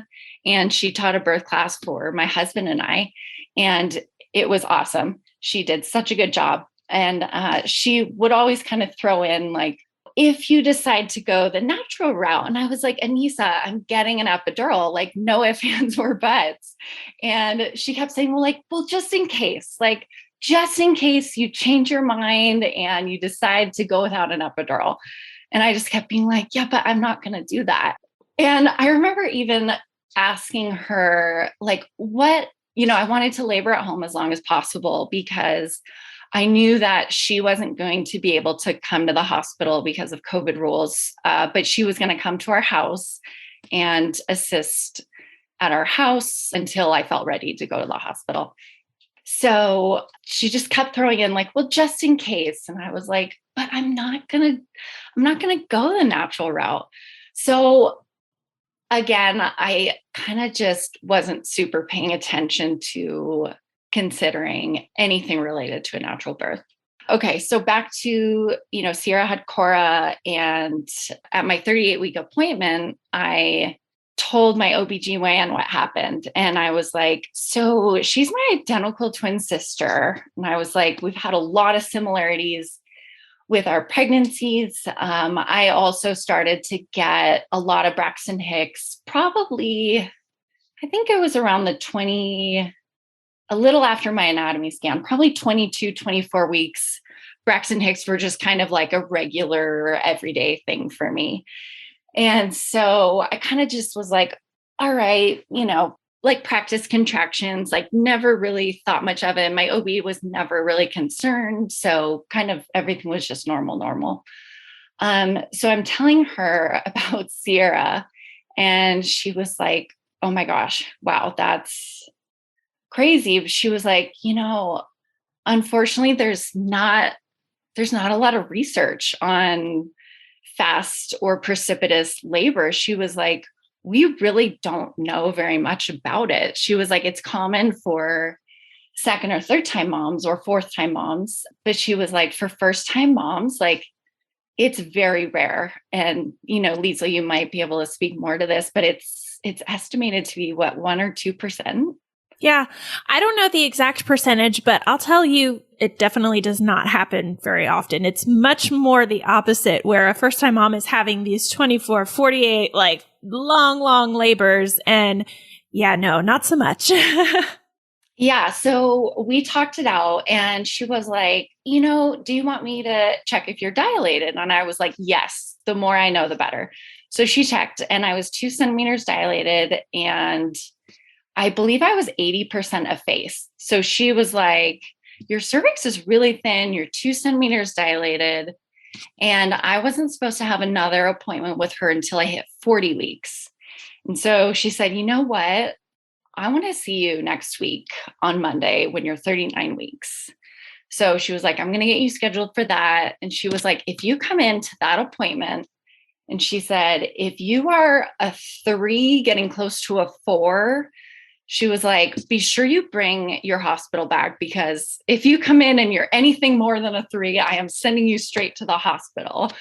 and she taught a birth class for my husband and I. And it was awesome. She did such a good job. And she would always kind of throw in like, if you decide to go the natural route. And I was like, Anissa, I'm getting an epidural, like no ifs, ands, or buts. And she kept saying, well, just in case you change your mind and you decide to go without an epidural. And I just kept being like, yeah, but I'm not going to do that. And I remember even asking her, like, what, I wanted to labor at home as long as possible because I knew that she wasn't going to be able to come to the hospital because of COVID rules, but she was going to come to our house and assist at our house until I felt ready to go to the hospital. So she just kept throwing in like, well, just in case. And I was like, but I'm not going to go the natural route. So again, I kind of just wasn't super paying attention to considering anything related to a natural birth. Okay, so back to, Sierra had Cora, and at my 38-week appointment, I told my OBGYN what happened. And I was like, so she's my identical twin sister. And I was like, we've had a lot of similarities with our pregnancies. I also started to get a lot of Braxton Hicks, probably, I think it was around a little after my anatomy scan, probably 22, 24 weeks. Braxton Hicks were just kind of like a regular everyday thing for me. And so I kind of just was like, all right, like practice contractions, like never really thought much of it. My OB was never really concerned. So kind of everything was just normal. So I'm telling her about Sierra and she was like, oh my gosh, wow, that's crazy. She was like, unfortunately, there's not a lot of research on fast or precipitous labor. She was like, we really don't know very much about it. She was like, it's common for second or third time moms or fourth time moms. But she was like, for first time moms, like it's very rare. And, Lisa, you might be able to speak more to this, but it's estimated to be 1 or 2%. Yeah. I don't know the exact percentage, but I'll tell you, it definitely does not happen very often. It's much more the opposite, where a first time mom is having these 24, 48, like long labors. And yeah, no, not so much. Yeah. So we talked it out and she was like, do you want me to check if you're dilated? And I was like, yes, the more I know, the better. So she checked and I was 2 centimeters dilated and I believe I was 80% effaced. So she was like, your cervix is really thin. You're 2 centimeters dilated. And I wasn't supposed to have another appointment with her until I hit 40 weeks. And so she said, you know what? I want to see you next week on Monday when you're 39 weeks. So she was like, I'm going to get you scheduled for that. And she was like, if you come into that appointment, and she said, if you are a 3 getting close to a 4, she was like, be sure you bring your hospital bag because if you come in and you're anything more than a 3, I am sending you straight to the hospital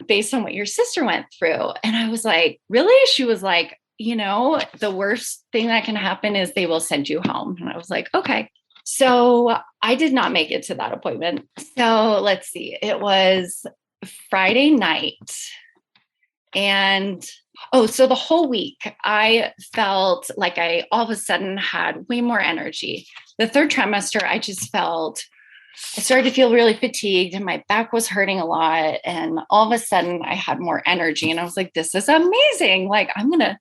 based on what your sister went through. And I was like, really? She was like, the worst thing that can happen is they will send you home. And I was like, okay. So I did not make it to that appointment. So let's see, it was Friday night. And so the whole week I felt like I all of a sudden had way more energy. The third trimester, I started to feel really fatigued and my back was hurting a lot. And all of a sudden I had more energy and I was like, this is amazing. Like, I'm going to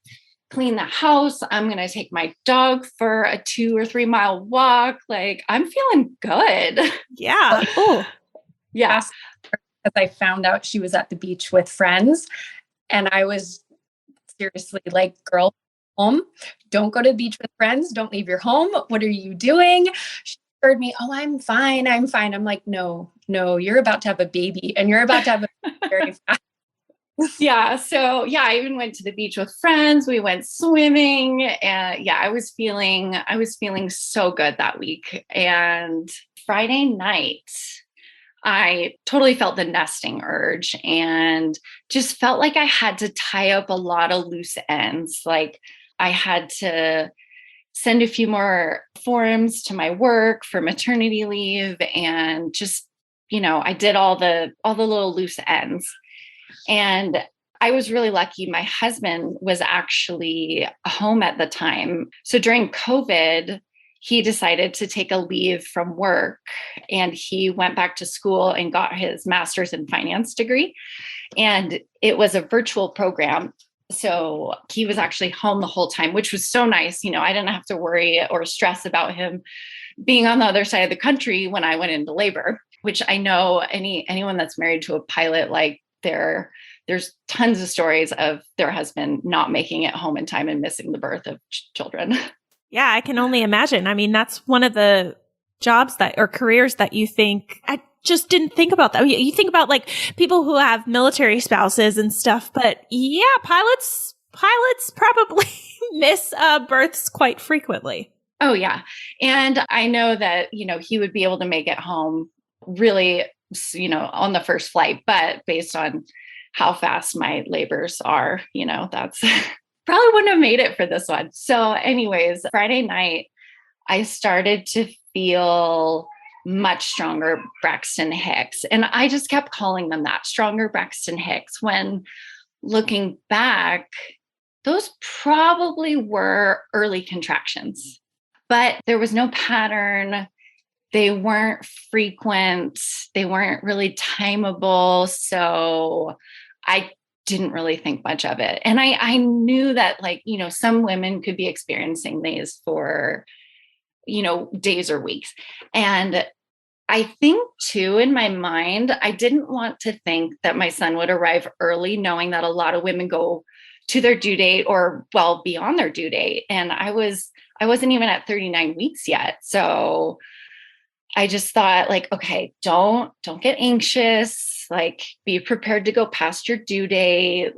clean the house. I'm going to take my dog for a 2 or 3 mile walk. Like, I'm feeling good. Yeah. Oh, yeah. Because I found out she was at the beach with friends. And I was seriously like, girl, home, don't go to the beach with friends. Don't leave your home. What are you doing? She heard me. Oh, I'm fine. I'm fine. I'm like, no, you're about to have a baby and you're about to have a very fast. Yeah. So I even went to the beach with friends. We went swimming and I was feeling so good that week. And Friday night, I totally felt the nesting urge and just felt like I had to tie up a lot of loose ends. Like I had to send a few more forms to my work for maternity leave and just, I did all the little loose ends. And I was really lucky. My husband was actually home at the time. So during COVID, he decided to take a leave from work and he went back to school and got his master's in finance degree. And it was a virtual program. So he was actually home the whole time, which was so nice. I didn't have to worry or stress about him being on the other side of the country when I went into labor, which I know anyone that's married to a pilot, like there's tons of stories of their husband not making it home in time and missing the birth of children. Yeah, I can only imagine. I mean, that's one of the jobs or careers that you think, I just didn't think about that. You think about like people who have military spouses and stuff, but yeah, pilots probably miss births quite frequently. Oh yeah. And I know that, he would be able to make it home really, on the first flight, but based on how fast my labors are, that's probably wouldn't have made it for this one. So anyways, Friday night, I started to feel much stronger Braxton Hicks. And I just kept calling them that, stronger Braxton Hicks, when looking back, those probably were early contractions, but there was no pattern. They weren't frequent. They weren't really timeable. So I didn't really think much of it. And I knew that some women could be experiencing these for, days or weeks. And I think too, in my mind, I didn't want to think that my son would arrive early, knowing that a lot of women go to their due date or beyond their due date. And I wasn't even at 39 weeks yet. So I just thought okay, don't get anxious, be prepared to go past your due date.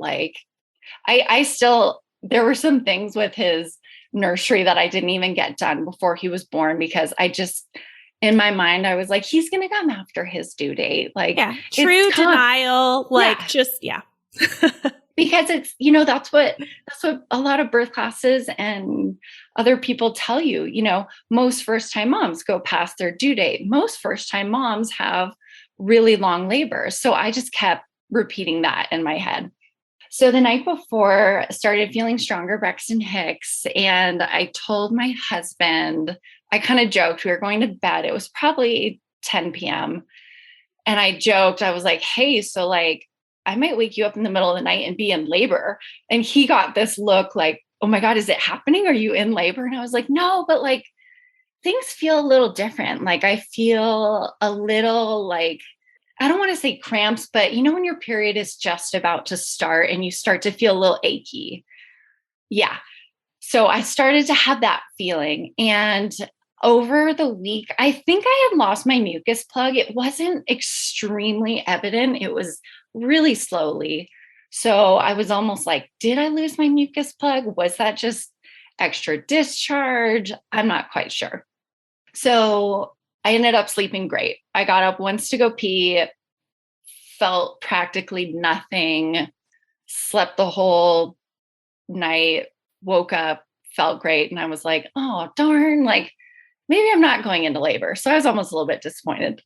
There were some things with his nursery that I didn't even get done before he was born because in my mind, I was like, he's going to come after his due date. True denial. Because it's, that's what a lot of birth classes and other people tell you, most first-time moms go past their due date. Most first-time moms have really long labors. So I just kept repeating that in my head. So the night before, I started feeling stronger Braxton Hicks. And I told my husband I kind of joked, we were going to bed. It was probably 10 p.m. And I joked, I was like, hey, so like, I might wake you up in the middle of the night and be in labor. And he got this look like, oh my God, is it happening? Are you in labor? And I was like, no, but like things feel a little different. Like I feel a little like, I don't want to say cramps, but you know, when your period is just about to start and you start to feel a little achy. Yeah. So I started to have that feeling. And over the week, I think I had lost my mucus plug. It wasn't extremely evident, it was really slowly. So I was almost like, did I lose my mucus plug? Was that just extra discharge? I'm not quite sure. So I ended up sleeping great. I got up once to go pee, felt practically nothing, slept the whole night, woke up, felt great. And I was like, oh, darn, like maybe I'm not going into labor. So I was almost a little bit disappointed.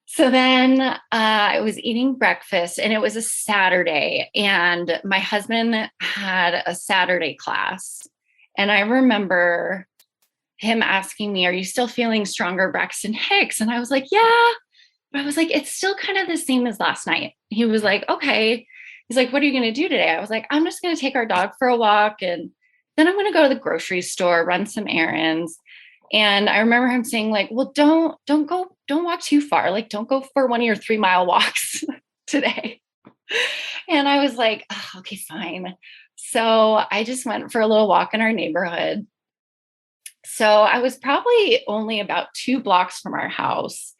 So then I was eating breakfast and it was a Saturday and my husband had a Saturday class. And I remember him asking me, are you still feeling stronger Braxton Hicks? And I was like, yeah. But I was like, it's still kind of the same as last night. He was like, okay. He's like, what are you going to do today? I was like, I'm just going to take our dog for a walk. And then I'm going to go to the grocery store, run some errands. And I remember him saying like, well, don't walk too far. Like, don't go for one of your 3-mile walks today. And I was like, oh, okay, fine. So I just went for a little walk in our neighborhood. So I was probably only about 2 blocks from our house.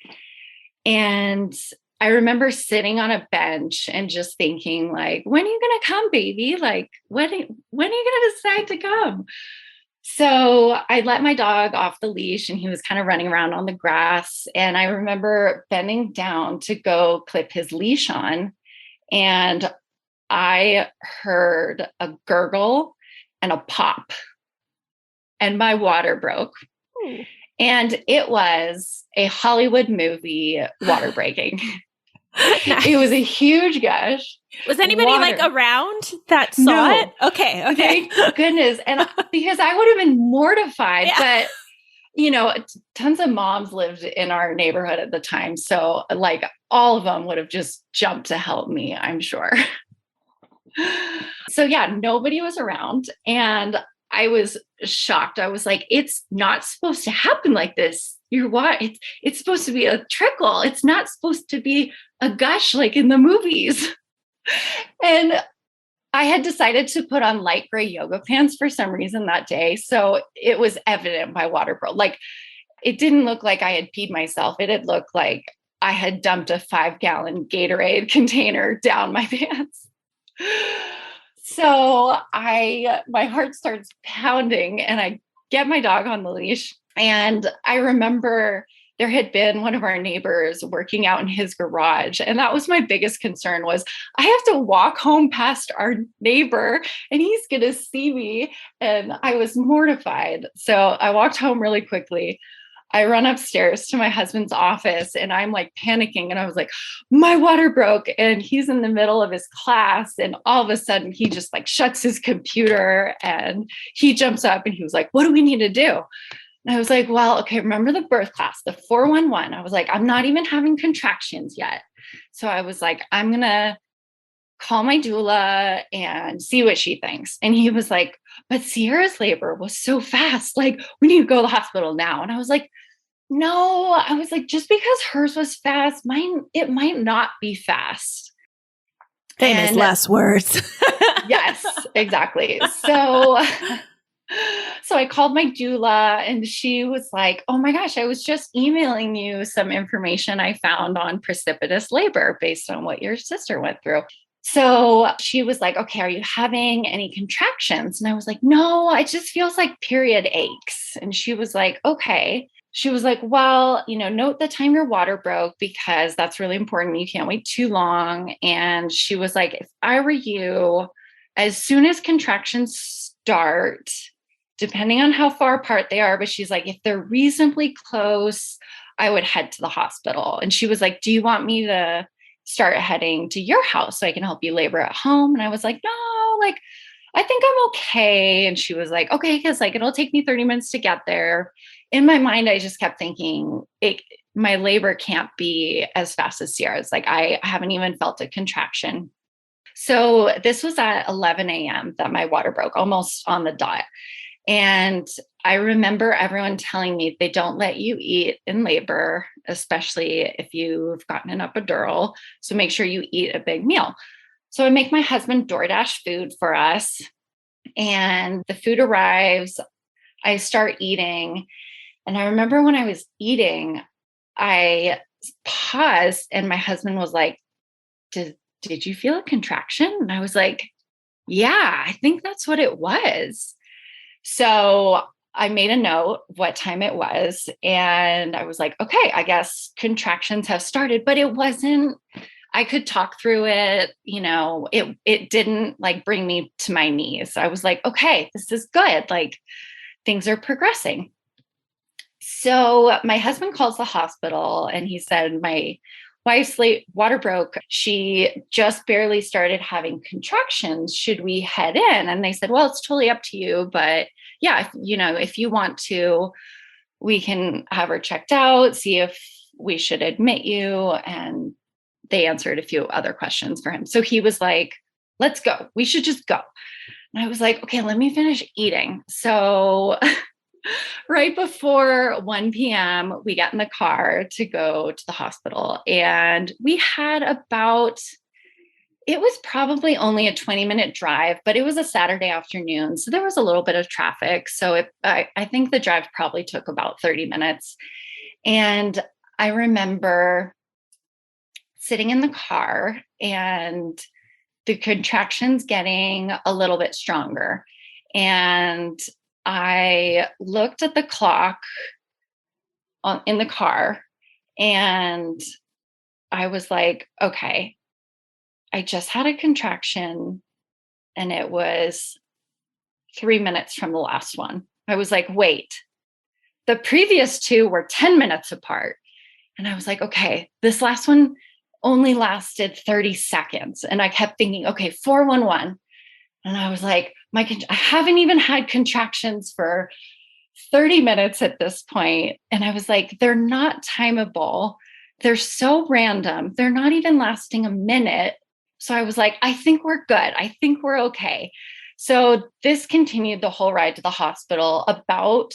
And I remember sitting on a bench and just thinking like, when are you going to come, baby? Like, when are you going to decide to come? So I let my dog off the leash and he was kind of running around on the grass. And I remember bending down to go clip his leash on. And I heard a gurgle and a pop and my water broke. And it was a Hollywood movie water breaking. Nice. It was a huge gush. Was anybody like around that saw it? Okay. Thank goodness. And because I would have been mortified, but you know, tons of moms lived in our neighborhood at the time. So like all of them would have just jumped to help me, I'm sure. So yeah, nobody was around. And I was shocked. I was like, it's not supposed to happen like this. You're what? It's supposed to be a trickle. It's not supposed to be a gush like in the movies. And I had decided to put on light gray yoga pants for some reason that day. So it was evident my water broke. Like it didn't look like I had peed myself. It had looked like I had dumped a 5-gallon Gatorade container down my pants. So my heart starts pounding and I get my dog on the leash. And I remember there had been one of our neighbors working out in his garage. And that was my biggest concern was I have to walk home past our neighbor and he's going to see me. And I was mortified. So I walked home really quickly. I run upstairs to my husband's office and I'm like panicking. And I was like, my water broke. And he's in the middle of his class. And all of a sudden he just like shuts his computer and he jumps up and he was like, what do we need to do? And I was like, well, okay, remember the birth class, the 411. I was like, I'm not even having contractions yet. So I was like, I'm going to call my doula and see what she thinks. And he was like, but Sierra's labor was so fast. Like, we need to go to the hospital now. And I was like, no, I was like, just because hers was fast, it might not be fast. Famous last words. Yes, exactly. So I called my doula and she was like, oh my gosh, I was just emailing you some information I found on precipitous labor based on what your sister went through. So she was like, okay, are you having any contractions? And I was like, no, it just feels like period aches. And she was like, okay. She was like, well, note the time your water broke because that's really important. You can't wait too long. And she was like, if I were you, as soon as contractions start, depending on how far apart they are, but she's like, if they're reasonably close, I would head to the hospital. And she was like, do you want me to start heading to your house so I can help you labor at home? And I was like, no, like, I think I'm okay. And she was like, okay, because like it'll take me 30 minutes to get there. in my mind, I just kept thinking my labor can't be as fast as Sierra's. Like I haven't even felt a contraction. So this was at 11 a.m. that my water broke, almost on the dot. And I remember everyone telling me they don't let you eat in labor, especially if you've gotten an epidural. So make sure you eat a big meal. So I make my husband DoorDash food for us, and the food arrives. I start eating. And I remember when I was eating, I paused and my husband was like, did you feel a contraction? And I was like, yeah, I think that's what it was. So I made a note what time it was. And I was like, okay, I guess contractions have started, but it wasn't, I could talk through it. It didn't like bring me to my knees. I was like, okay, this is good. Like things are progressing. So my husband calls the hospital and he said, my wife's water broke. She just barely started having contractions. Should we head in? And they said, well, it's totally up to you. But yeah, if you want to, we can have her checked out, see if we should admit you. And they answered a few other questions for him. So he was like, let's go. We should just go. And I was like, okay, let me finish eating. So right before 1 p.m., we get in the car to go to the hospital. And we had it was probably only a 20-minute drive, but it was a Saturday afternoon. So there was a little bit of traffic. So I think the drive probably took about 30 minutes. And I remember sitting in the car and the contractions getting a little bit stronger. And I looked at the clock in the car and I was like, okay, I just had a contraction and it was 3 minutes from the last one. I was like, wait, the previous two were 10 minutes apart. And I was like, okay, this last one only lasted 30 seconds. And I kept thinking, okay, 411. And I was like, I haven't even had contractions for 30 minutes at this point. And I was like, they're not timeable. They're so random. They're not even lasting a minute. So I was like, I think we're good. I think we're okay. So this continued the whole ride to the hospital, about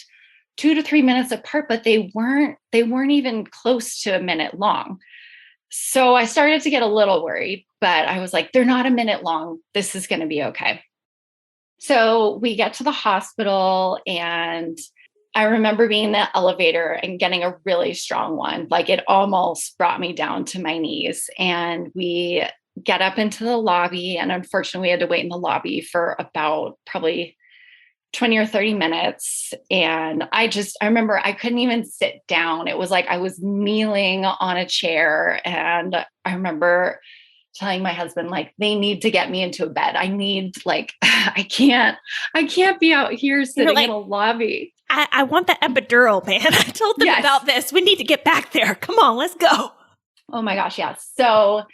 2 to 3 minutes apart, but they weren't even close to a minute long. So I started to get a little worried, but I was like, they're not a minute long. This is going to be okay. So we get to the hospital and I remember being in the elevator and getting a really strong one. Like it almost brought me down to my knees. And we get up into the lobby. And unfortunately, we had to wait in the lobby for about probably 20 or 30 minutes. And I remember I couldn't even sit down. It was like I was kneeling on a chair. And I remember telling my husband, like, they need to get me into a bed. I need, like, I can't be out here sitting in a lobby. I want the epidural, man. I told them about this. We need to get back there. Come on, let's go. Oh my gosh. Yeah. So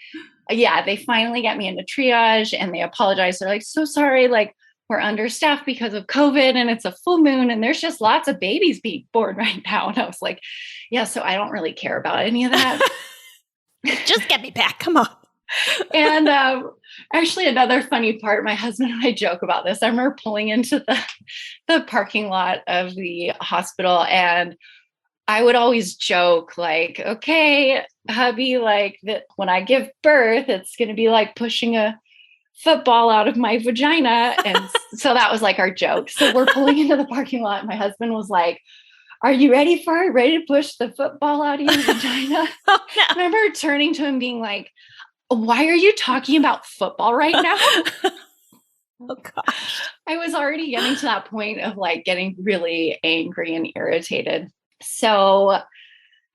yeah, they finally get me into triage and they apologize. They're like, so sorry. Like, we're understaffed because of COVID and it's a full moon and there's just lots of babies being born right now. And I was like, yeah, so I don't really care about any of that. Just get me back. Come on. And actually, another funny part, my husband and I joke about this. I remember pulling into the parking lot of the hospital, and I would always joke, like, okay, hubby, like that when I give birth, it's going to be like pushing a football out of my vagina. And so that was like our joke. So we're pulling into the parking lot. And my husband was like, are you ready for it? Ready to push the football out of your vagina? Oh, no. I remember turning to him being like, why are you talking about football right now? Oh gosh. I was already getting to that point of like getting really angry and irritated. So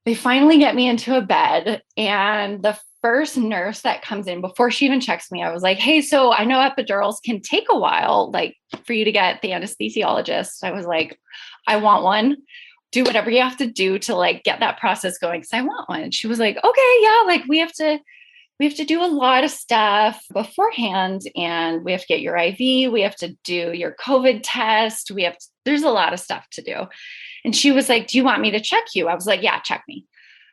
they finally get me into a bed, and the first nurse that comes in, before she even checks me, I was like, hey, so I know epidurals can take a while, like for you to get the anesthesiologist. I was like, I want one. Do whatever you have to do to like get that process going, because I want one. And she was like, okay, yeah, like we have to we have to do a lot of stuff beforehand, and we have to get your IV. We have to do your COVID test. There's a lot of stuff to do. And she was like, do you want me to check you? I was like, yeah, check me.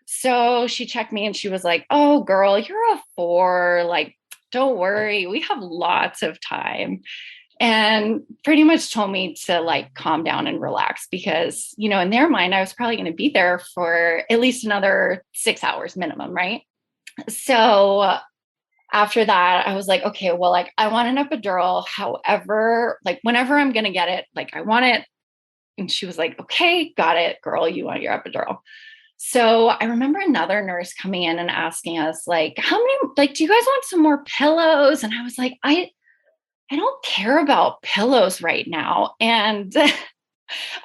So she checked me and she was like, oh, girl, you're a 4. Like, don't worry. We have lots of time. And pretty much told me to like calm down and relax because, in their mind, I was probably going to be there for at least another 6 hours minimum. Right. So after that, I was like, okay, well, like I want an epidural. However, like whenever I'm going to get it, like I want it. And she was like, okay, got it, girl, you want your epidural. So I remember another nurse coming in and asking us like, how many, like, do you guys want some more pillows? And I was like, I don't care about pillows right now. And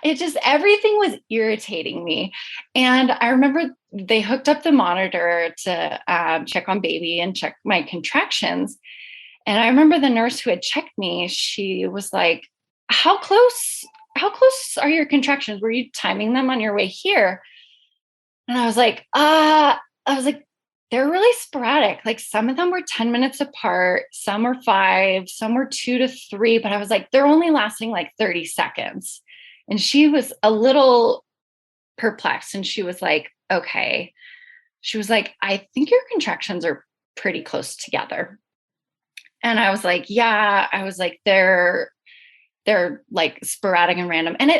everything was irritating me. And I remember they hooked up the monitor to check on baby and check my contractions. And I remember the nurse who had checked me, she was like, how close are your contractions? Were you timing them on your way here? And I was like, they're really sporadic. Like some of them were 10 minutes apart, some were 5, some were 2 to 3, but I was like, they're only lasting like 30 seconds. And she was a little perplexed and she was like, okay. She was like, I think your contractions are pretty close together. And I was like, yeah, they're like sporadic and random. And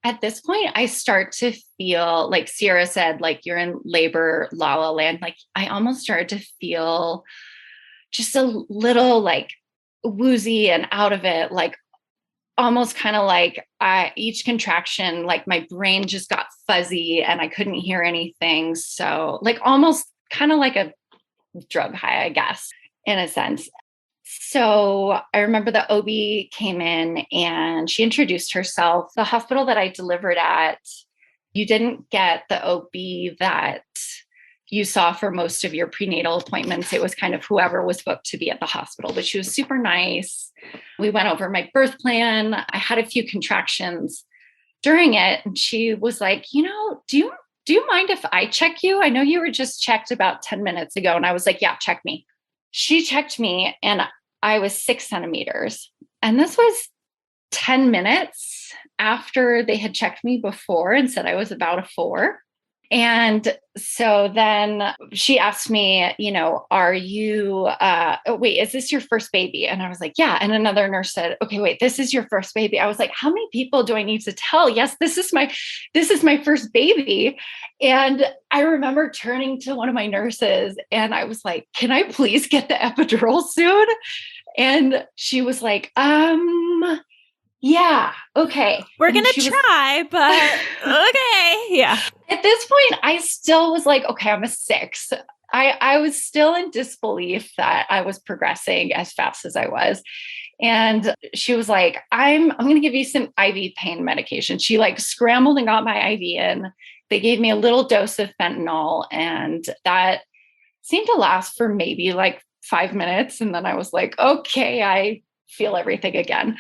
at this point, I start to feel like Sierra said, like you're in labor, la la land. Like I almost started to feel just a little like woozy and out of it, like almost kind of like each contraction, like my brain just got fuzzy and I couldn't hear anything. So like almost kind of like a drug high, I guess, in a sense. So I remember the OB came in and she introduced herself. The hospital that I delivered at, you didn't get the OB that you saw for most of your prenatal appointments. It was kind of whoever was booked to be at the hospital, but she was super nice. We went over my birth plan. I had a few contractions during it. And she was like, do you mind if I check you? I know you were just checked about 10 minutes ago. And I was like, yeah, check me. She checked me and I was 6 centimeters. And this was 10 minutes after they had checked me before and said I was about a 4. And so then she asked me, are you, wait, is this your first baby? And I was like, yeah. And another nurse said, okay, wait, this is your first baby. I was like, how many people do I need to tell? Yes, this is my first baby. And I remember turning to one of my nurses and I was like, can I please get the epidural soon? And she was like, yeah, okay. We're going to try, but okay. Yeah. At this point, I still was like, okay, I'm a 6. I was still in disbelief that I was progressing as fast as I was. And she was like, I'm going to give you some IV pain medication. She like scrambled and got my IV in. They gave me a little dose of fentanyl and that seemed to last for maybe like 5 minutes. And then I was like, okay, I feel everything again.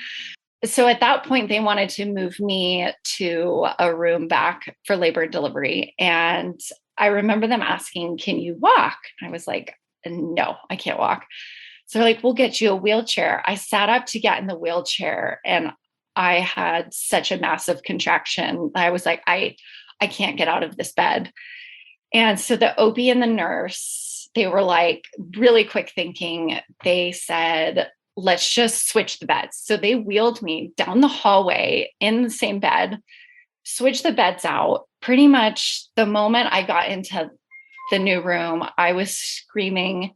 So at that point, they wanted to move me to a room back for labor and delivery. And I remember them asking, can you walk? I was like, no, I can't walk. So they're like, we'll get you a wheelchair. I sat up to get in the wheelchair and I had such a massive contraction. I was like, I can't get out of this bed. And so the OB and the nurse, they were like really quick thinking. They said, let's just switch the beds. So they wheeled me down the hallway in the same bed, switched the beds out. Pretty much the moment I got into the new room, I was screaming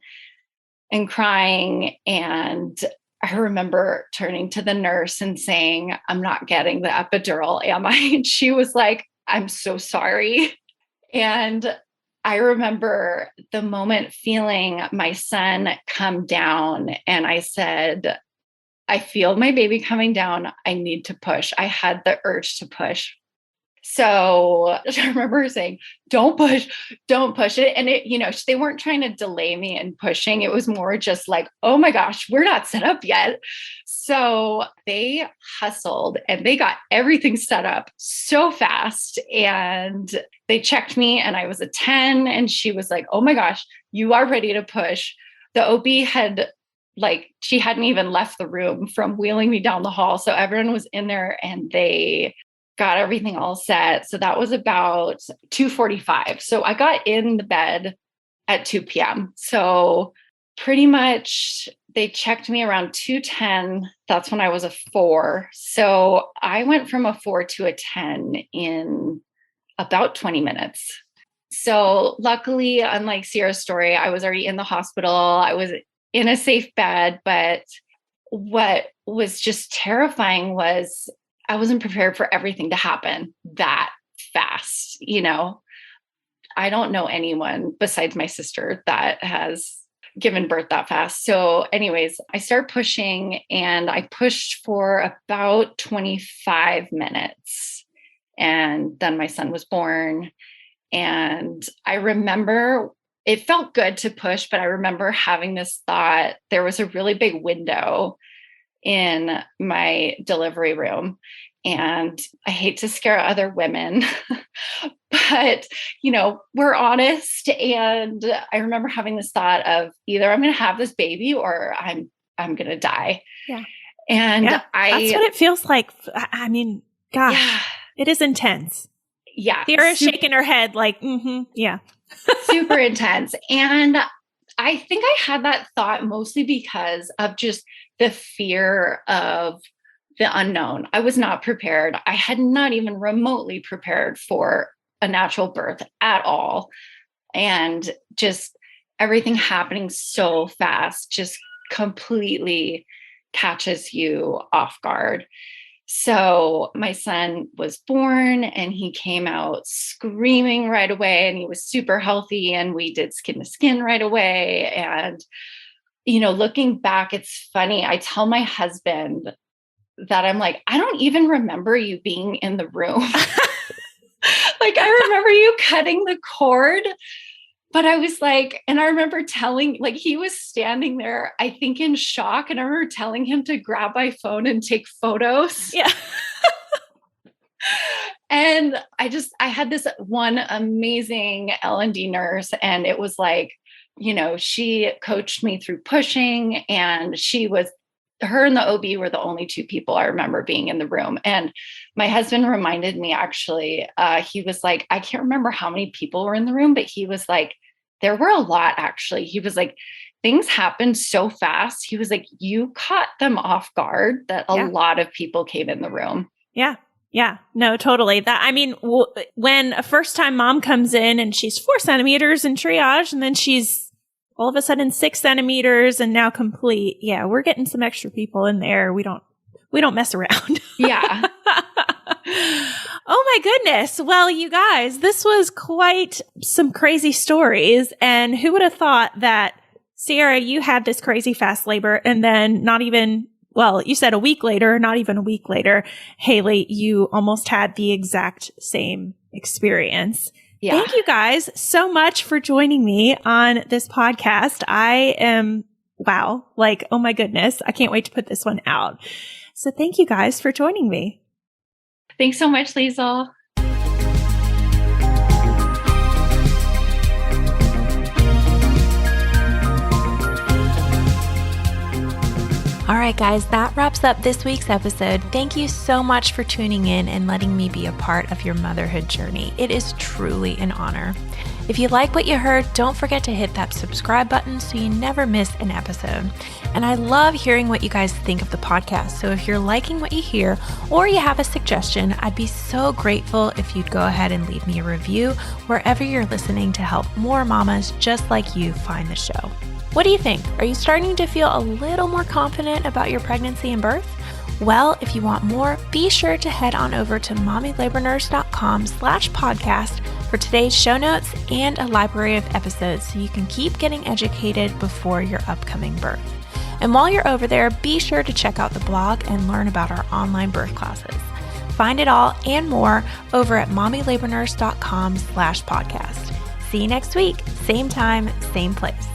and crying. And I remember turning to the nurse and saying, I'm not getting the epidural, am I? And she was like, I'm so sorry. And I remember the moment feeling my son come down and I said, I feel my baby coming down. I need to push. I had the urge to push. So I remember saying, don't push it. And they weren't trying to delay me in pushing. It was more just like, oh my gosh, we're not set up yet. So they hustled and they got everything set up so fast. And they checked me and I was a 10. And she was like, oh my gosh, you are ready to push. the OB she hadn't even left the room from wheeling me down the hall. So everyone was in there and they got everything all set. So that was about 2:45. So I got in the bed at 2 p.m. So pretty much they checked me around 2:10. That's when I was a 4. So I went from a 4 to a 10 in about 20 minutes. So luckily, unlike Sierra's story, I was already in the hospital. I was in a safe bed, but what was just terrifying was I wasn't prepared for everything to happen that fast. I don't know anyone besides my sister that has given birth that fast. So anyways, I started pushing and I pushed for about 25 minutes. And then my son was born. And I remember it felt good to push, but I remember having this thought, there was a really big window in my delivery room. And I hate to scare other women, but, we're honest. And I remember having this thought of either I'm going to have this baby or I'm going to die. Yeah. And that's what it feels like. I mean, gosh, yeah. It is intense. Yeah. Sierra's shaking her head like, yeah. Super intense. And I think I had that thought mostly because of just the fear of the unknown. I was not prepared. I had not even remotely prepared for a natural birth at all. And just everything happening so fast just completely catches you off guard. So my son was born and he came out screaming right away and he was super healthy and we did skin to skin right away. And, looking back, it's funny. I tell my husband that I'm like, I don't even remember you being in the room. I remember you cutting the cord, but I was like, and I remember he was standing there, I think in shock. And I remember telling him to grab my phone and take photos. Yeah. And I had this one amazing L&D nurse and it was like, she coached me through pushing and her and the OB were the only 2 people I remember being in the room. And my husband reminded me, actually, he was like, I can't remember how many people were in the room, but he was like, there were a lot, actually. He was like, things happened so fast. He was like, you caught them off guard that a lot of people came in the room. Yeah. Yeah, no, totally. When a first time mom comes in and she's 4 centimeters in triage and then she's all of a sudden 6 centimeters and now complete. Yeah, we're getting some extra people in there. We don't mess around. Yeah. Oh my goodness. Well, you guys, this was quite some crazy stories. And who would have thought that, Sierra, you had this crazy fast labor and then you said a week later, not even a week later, Hailey, you almost had the exact same experience. Yeah. Thank you guys so much for joining me on this podcast. I am, oh my goodness. I can't wait to put this one out. So thank you guys for joining me. Thanks so much, Liesl. All right, guys, that wraps up this week's episode. Thank you so much for tuning in and letting me be a part of your motherhood journey. It is truly an honor. If you like what you heard, don't forget to hit that subscribe button so you never miss an episode. And I love hearing what you guys think of the podcast. So if you're liking what you hear or you have a suggestion, I'd be so grateful if you'd go ahead and leave me a review wherever you're listening to help more mamas just like you find the show. What do you think? Are you starting to feel a little more confident about your pregnancy and birth? Well, if you want more, be sure to head on over to mommylabornurse.com/podcast for today's show notes and a library of episodes so you can keep getting educated before your upcoming birth. And while you're over there, be sure to check out the blog and learn about our online birth classes. Find it all and more over at mommylabornurse.com/podcast. See you next week, same time, same place.